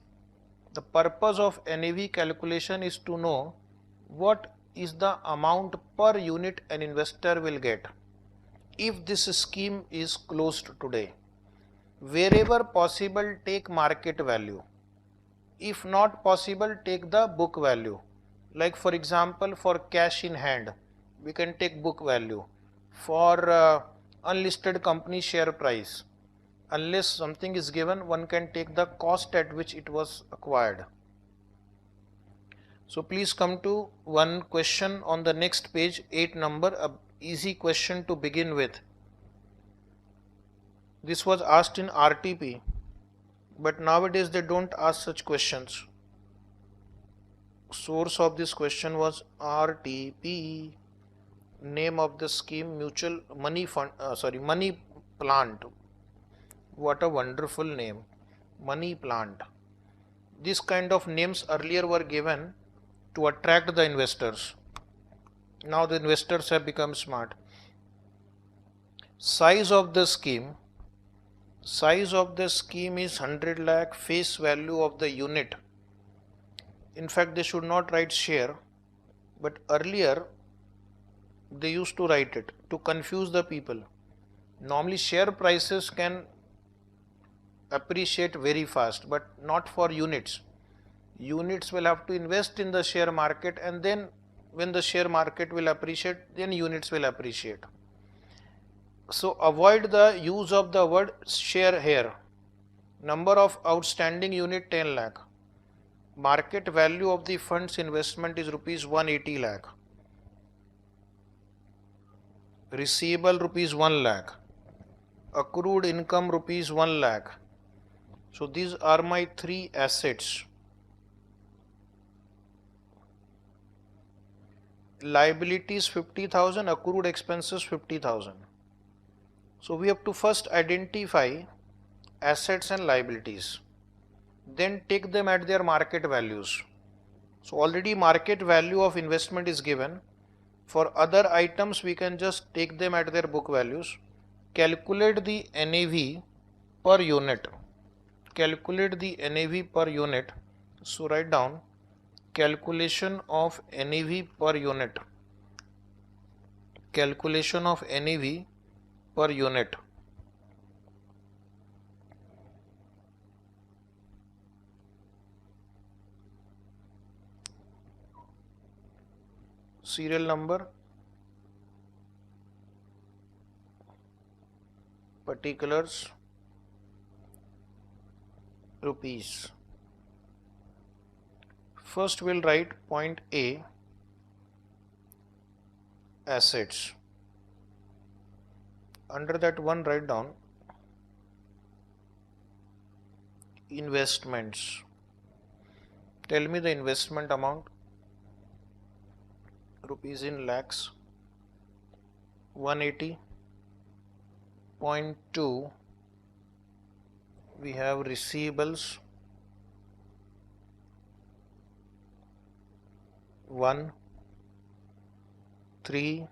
The purpose of NAV calculation is to know what is the amount per unit an investor will get if this scheme is closed today. Wherever possible, take market value. If not possible, take the book value. Like for example, for cash in hand, we can take book value. For unlisted company share price, unless something is given, one can take the cost at which it was acquired. So please come to one question on the next page, 8 number, a easy question to begin with. This was asked in RTP, but nowadays they don't ask such questions. Source of this question was RTP. Name of the scheme, mutual money fund, money plant. What a wonderful name, money plant. This kind of names earlier were given to attract the investors. Now the investors have become smart. Size of the scheme is 100 lakh, face value of the unit. In fact, they should not write share, but earlier they used to write it to confuse the people. Normally share prices can appreciate very fast, but not for units. Units will have to invest in the share market, and then when the share market will appreciate, then units will appreciate. So avoid the use of the word share here. Number of outstanding unit 10 lakh. Market value of the fund's investment is rupees 180 lakh. Receivable rupees 1 lakh. Accrued income rupees 1 lakh. So these are my three assets. Liabilities 50,000, accrued expenses 50,000. So we have to first identify assets and liabilities, then take them at their market values. So already market value of investment is given. For other items we can just take them at their book values. Calculate the NAV per unit. Calculate the NAV per unit. So write down calculation of NAV per unit. Calculation of NAV per unit. Serial number, particulars, rupees. First we'll write point A, assets. Under that one write down investments. Tell me the investment amount. Rupees in lakhs. 180.2. We have receivables 1, 3.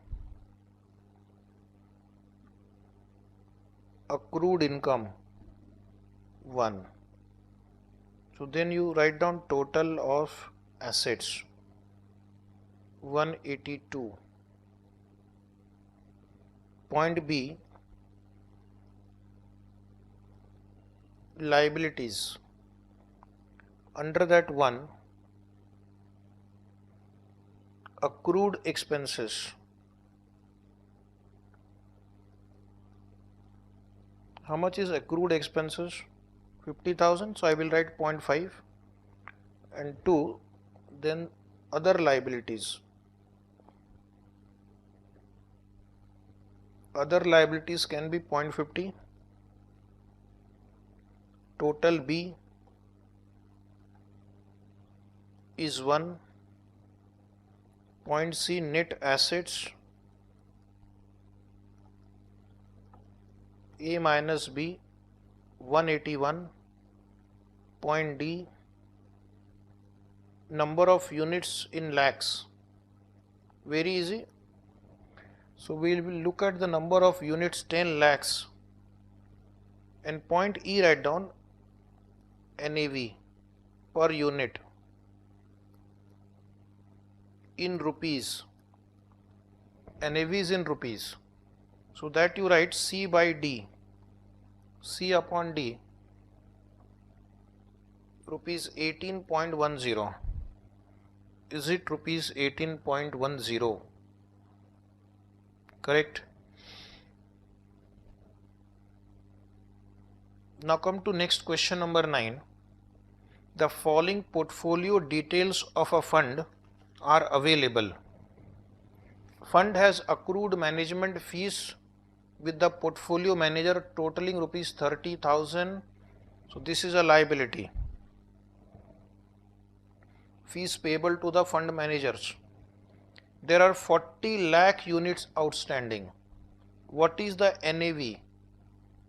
Accrued income 1. So then you write down total of assets 182. Point B, liabilities. Under that one, accrued expenses How much is accrued expenses? 50,000. So I will write 0.5 and 2. Then other liabilities. Other liabilities can be 0.50. Total B is 1. Point C, net assets A minus B 181. Point D, number of units in lakhs. Very easy. So we will look at the number of units 10 lakhs, and point E write down NAV per unit in rupees. NAV is in rupees. So that you write C by D. C upon D, rupees 18.10. Is it rupees 18.10? Correct. Now come to next question number 9. The following portfolio details of a fund are available. Fund has accrued management fees with the portfolio manager totaling rupees 30,000. So this is a liability. Fees payable to the fund managers. There are 40 lakh units outstanding. What is the NAV?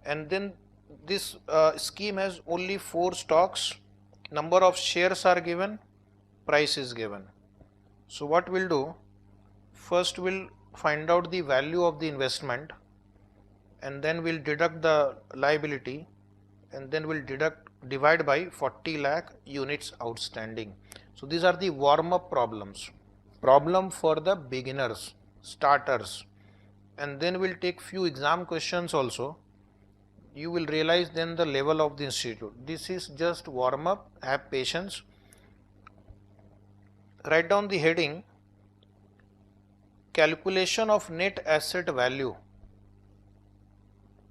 And then this scheme has only 4 stocks. Number of shares are given, price is given. So what we'll do? First we'll find out the value of the investment, and then we'll deduct the liability, and then we'll divide by 40 lakh units outstanding. So these are the warm-up problems. Problem for the beginners, starters, and then we'll take few exam questions also. You will realize then the level of the institute. This is just warm-up. Have patience. Write down the heading, calculation of net asset value.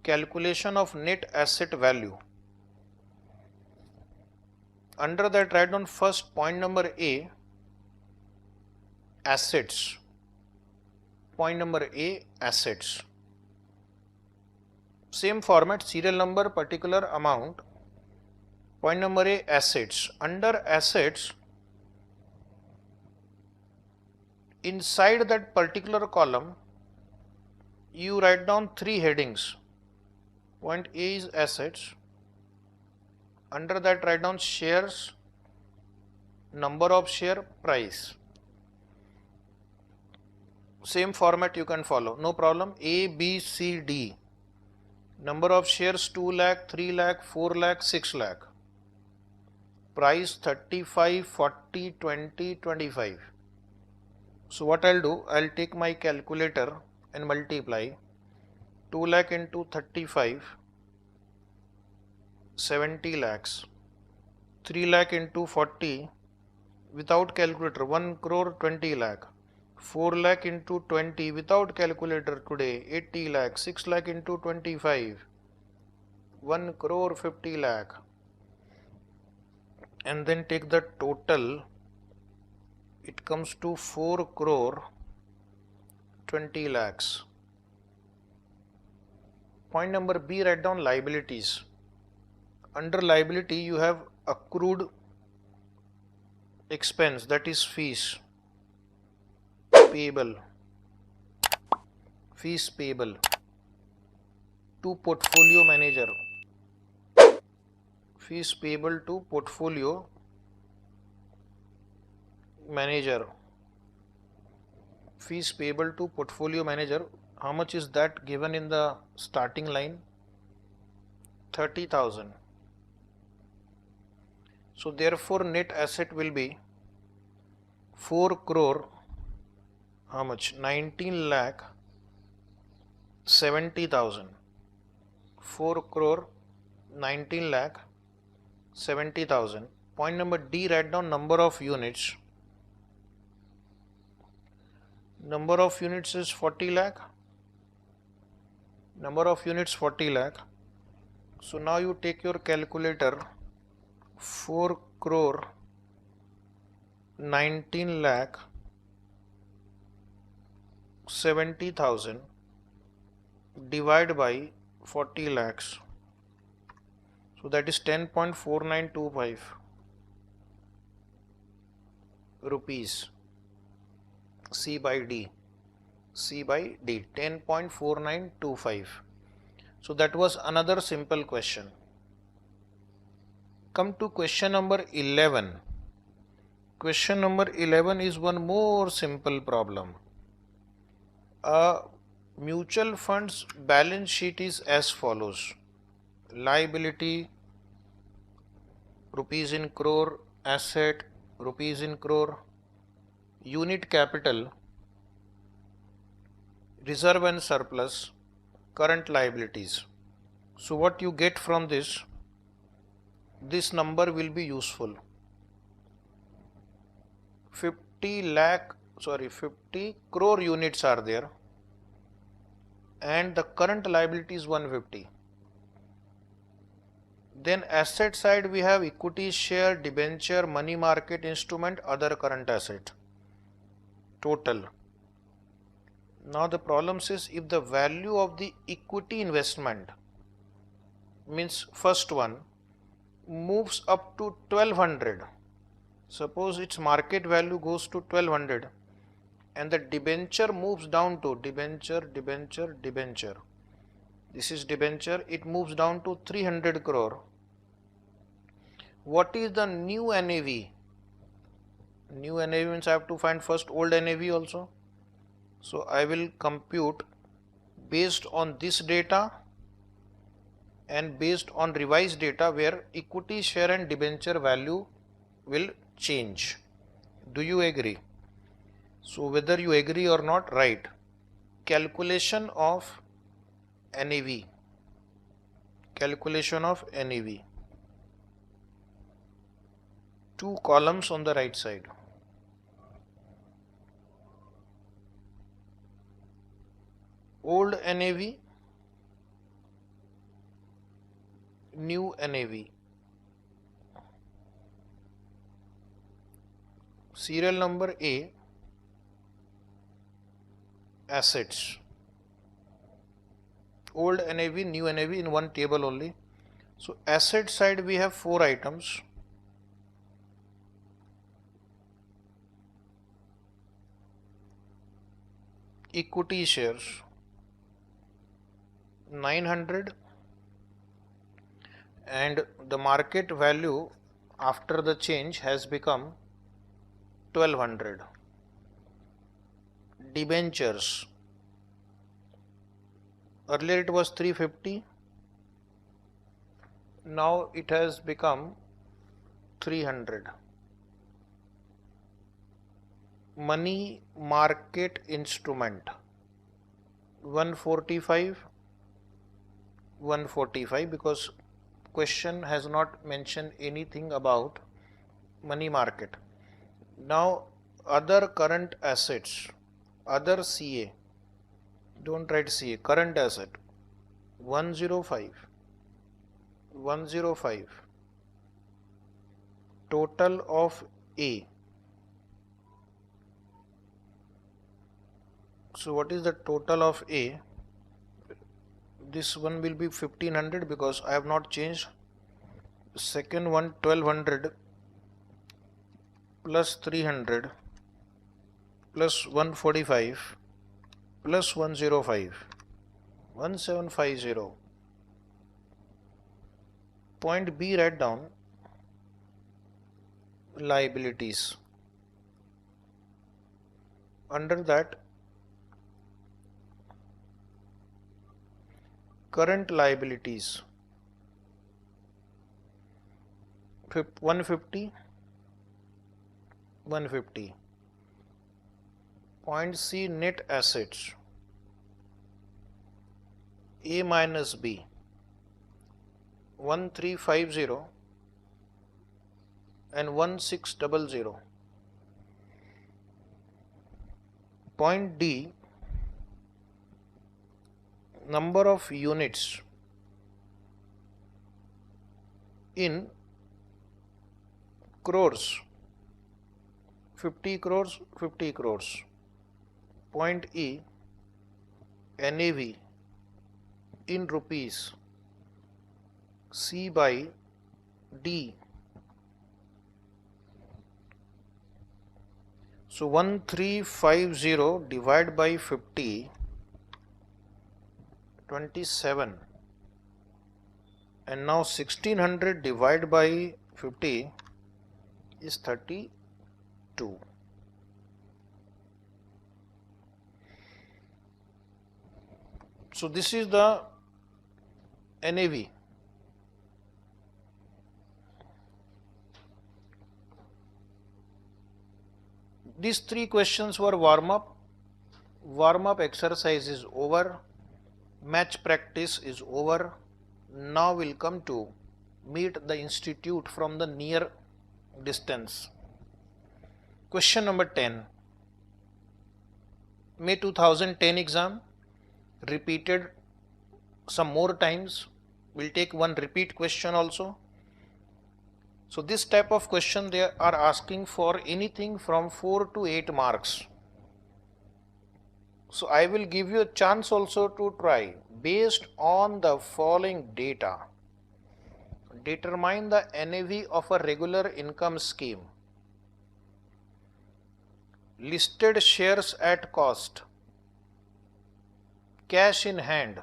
Calculation of net asset value. Under that, write down first point number A, assets. Point number A, assets. Same format, serial number, particular amount. Point number A, assets. Under assets, inside that particular column, you write down 3 headings. Point A is assets. Under that, write down shares, number of share, price. Same format you can follow, no problem. A, B, C, D. Number of shares 2 lakh, 3 lakh, 4 lakh, 6 lakh. Price 35, 40, 20, 25. So what I'll do, I'll take my calculator and multiply 2 lakh into 35, 70 lakhs. 3 lakh into 40, without calculator, 1 crore 20 lakh. 4 lakh into 20 without calculator today, 80 lakh. 6 lakh into 25, 1 crore 50 lakh. And then take the total, it comes to 4 crore 20 lakhs. Point number B, write down liabilities. Under liability, you have accrued expense, that is fees payable. Fees payable to portfolio manager. Fees payable to portfolio manager. Fees payable to portfolio manager. How much is that given in the starting line? 30,000. So therefore net asset will be 4 crore, how much? 19 lakh 70,000. 4 crore 19 lakh 70,000. Point number D, write down number of units. Number of units is 40 lakh. Number of units 40 lakh. So now you take your calculator, 4 crore 19 lakh 70,000 divide by 40 lakhs. So that is 10.4925 rupees. C by D. 10.4925. So that was another simple question. Come to question number 11. Question number 11 is one more simple problem. A mutual fund's balance sheet is as follows. Liability rupees in crore, asset rupees in crore, unit capital, reserve and surplus, current liabilities. So what you get from this number will be useful. 50 crore units are there and the current liability is 150. Then asset side we have equity share, debenture, money market instrument, other current asset. Total. Now the problem says if the value of the equity investment, means first one, moves up to 1200. Suppose its market value goes to 1200 and the debenture moves down to debenture. This is debenture, it moves down to 300 crore. What is the new NAV? New NAV means I have to find first old NAV also. So I will compute based on this data and based on revised data where equity share and debenture value will change. Do you agree? So whether you agree or not, write calculation of NAV. Calculation of NAV. 2 columns on the right side. Old NAV, new NAV. Serial number A, assets. Old NAV, new NAV in one table only. So asset side we have 4 items. Equity shares 900 and the market value after the change has become 1200. Debentures, earlier it was 350, now it has become 300. Money market instrument 145 because question has not mentioned anything about money market. Now other current assets, other CA, don't write CA, current asset 105. Total of A. So what is the total of A? This one will be 1500 because I have not changed. Second one 1200 plus 300 plus 145 plus 105, 1750. Point B, write down liabilities. Under that current liabilities 150. Point C, net assets A minus B 1350 and 1600. Point D, number of units in crores, 50 crores, 50 crores. Point E, NAV in rupees, C by D. So 1350 divided by 50, 27, and now 1600 divided by 50 is 32. So this is the NAV. These three questions were warm up. Warm up exercise is over. Match practice is over. Now we'll come to meet the institute from the near distance. Question number 10. May 2010 exam, repeated some more times. We'll take one repeat question also. So this type of question they are asking for anything from 4 to 8 marks. So I will give you a chance also to try. Based on the following data, determine the NAV of a regular income scheme. Listed shares at cost, cash in hand,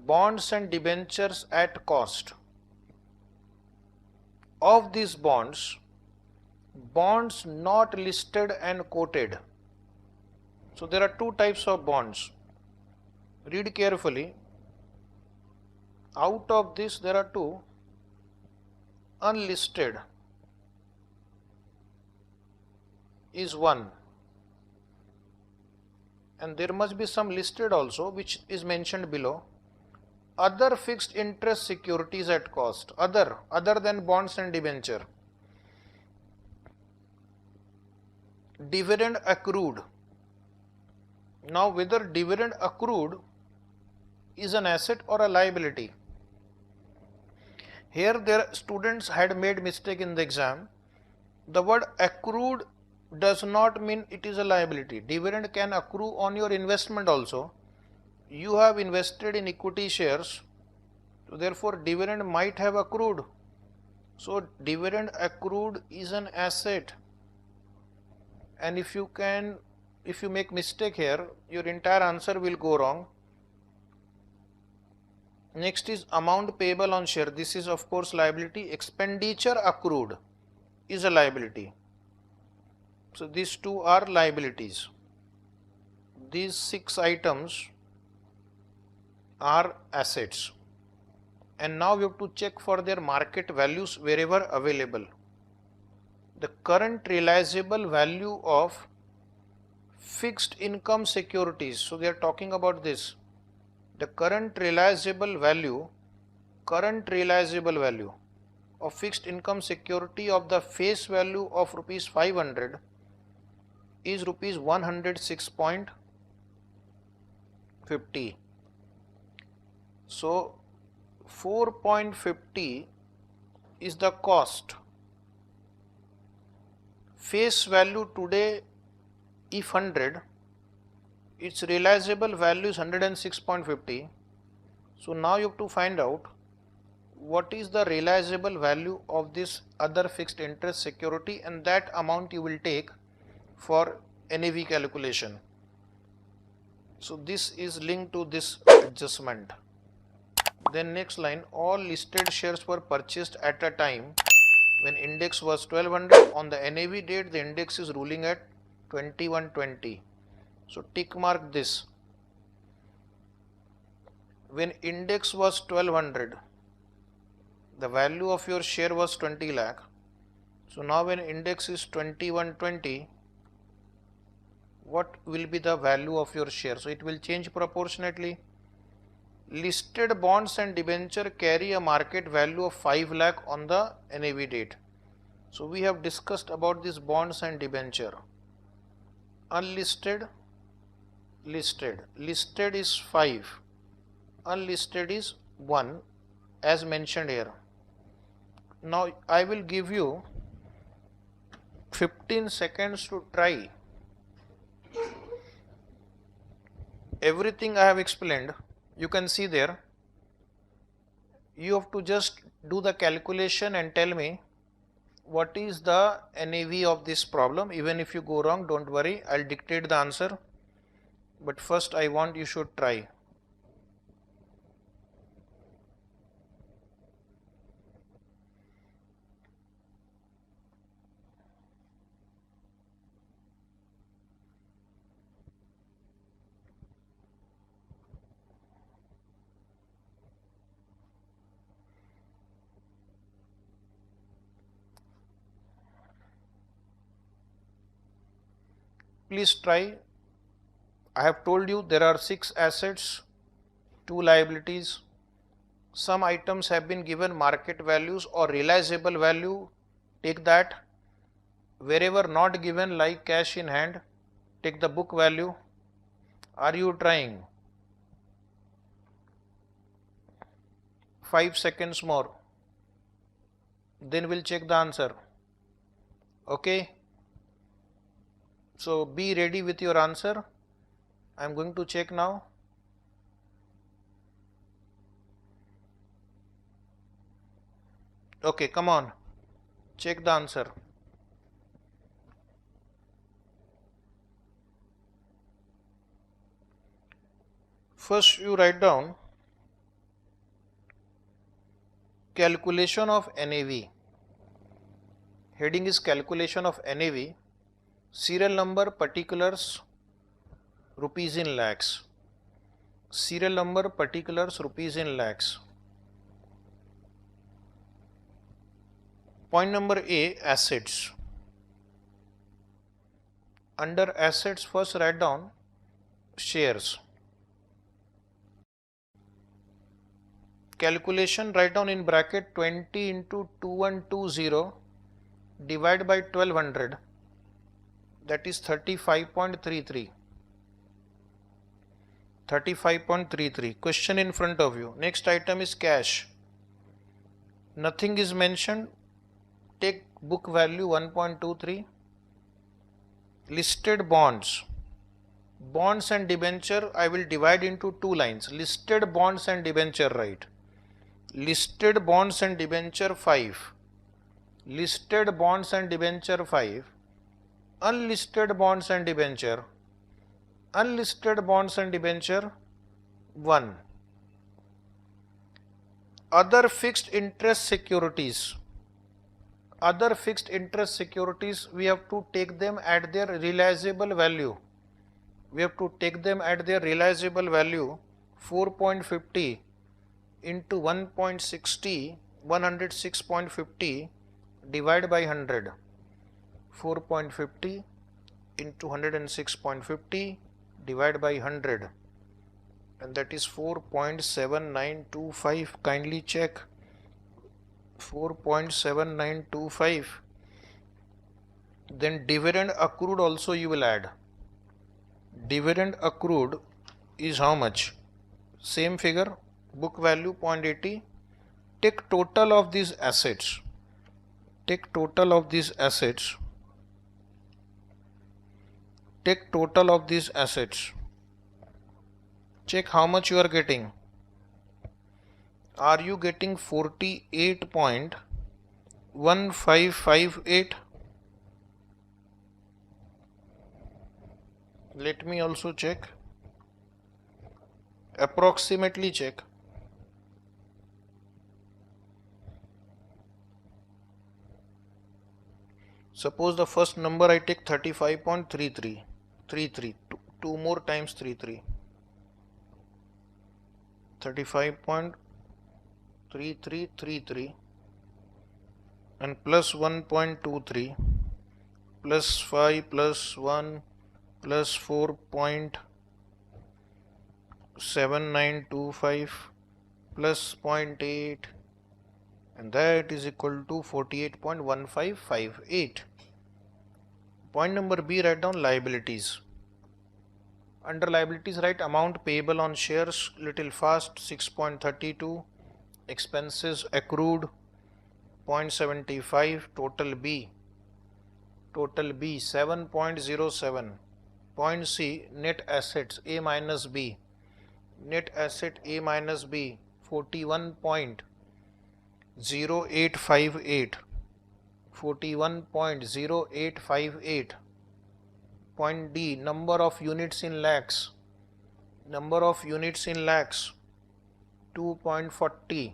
bonds and debentures at cost. Of these bonds, bonds not listed and quoted. So there are two types of bonds. Read carefully. Out of this there are two. Unlisted is one, and there must be some listed also, which is mentioned below. Other fixed interest securities at cost, other than bonds and debenture. Dividend accrued. Now whether dividend accrued is an asset or a liability. Here their students had made mistake in the exam. The word accrued does not mean it is a liability. Dividend can accrue on your investment also. You have invested in equity shares, so therefore dividend might have accrued. So dividend accrued is an asset, and if you make mistake here, your entire answer will go wrong. Next is amount payable on share. This is of course liability. Expenditure accrued is a liability. So these two are liabilities. These 6 items are assets. And now we have to check for their market values wherever available. The current realizable value of fixed income securities. So they are talking about this. The current realizable value of fixed income security of the face value of rupees 500 is rupees 106.50. So 4.50 is the cost. Face value today, if 100, its realizable value is 106.50. So now you have to find out what is the realizable value of this other fixed interest security, and that amount you will take for NAV calculation. So this is linked to this adjustment. Then next line, all listed shares were purchased at a time when index was 1200. On the NAV date, the index is ruling at 2120. So tick mark this. When index was 1200, the value of your share was 20 lakh. So now when index is 2120, what will be the value of your share? So it will change proportionately. Listed bonds and debenture carry a market value of 5 lakh on the NAV date. So we have discussed about these bonds and debenture. Unlisted, listed. Listed is 5, unlisted is 1 as mentioned here. Now I will give you 15 seconds to try everything I have explained. You can see there. You have to just do the calculation and tell me what is the NAV of this problem. Even if you go wrong, don't worry, I'll dictate the answer. But first I want you should try. Please try. I have told you there are 6 assets, 2 liabilities. Some items have been given market values or realizable value. Take that. Wherever not given, like cash in hand, take the book value. Are you trying? 5 seconds more. Then we'll check the answer. Okay. So be ready with your answer. I am going to check now. Okay, come on. Check the answer. First you write down calculation of NAV. Heading is calculation of NAV. Serial number, particulars, rupees in lakhs. Serial number, particulars, rupees in lakhs. Point number A, assets. Under assets, first write down shares. Calculation, write down in bracket 20 into 2120 divide by 1200, that is 35.33. 35.33. Question in front of you. Next item is cash. Nothing is mentioned. Take book value 1.23. Listed bonds. Bonds and debenture I will divide into 2 lines. Listed bonds and debenture, right? Listed bonds and debenture 5. Listed bonds and debenture 5. Unlisted bonds and debenture. Unlisted bonds and debenture 1. Other fixed interest securities. Other fixed interest securities, we have to take them at their realizable value. We have to take them at their realizable value. 4.50 into 1.60, 106.50 divide by 100. 4.50 into 106.50 divide by 100, and that is 4.7925. kindly check. 4.7925. Then dividend accrued also you will add. Dividend accrued is how much? Same figure, book value 0.80. Take total of these assets. Take total of these assets. Take total of these assets. Check how much you are getting. Are you getting 48.1558? Let me also check. Approximately check. Suppose the first number I take 35.33. 33. 2 more times 33. 35.3333 and plus 1.23 plus 5 plus 1 plus 4.7925 plus 0.8, and that is equal to 48.1558. Point number B, write down liabilities. Under liabilities, write amount payable on shares, little fast, 6.32. Expenses accrued 0.75, total B 7.07. Point C, net assets A minus B, net asset A minus B 41.0858, 41.0858. Point D, number of units in lakhs, 2.40,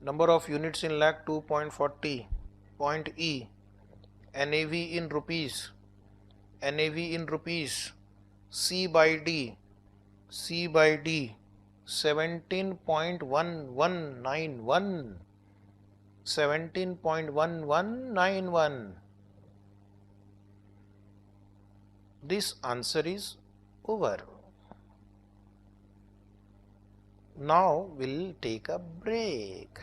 number of units in lakh 2.40. Point E, NAV in rupees, C by D 17.1191, 17.1191. This answer is over. Now we'll take a break.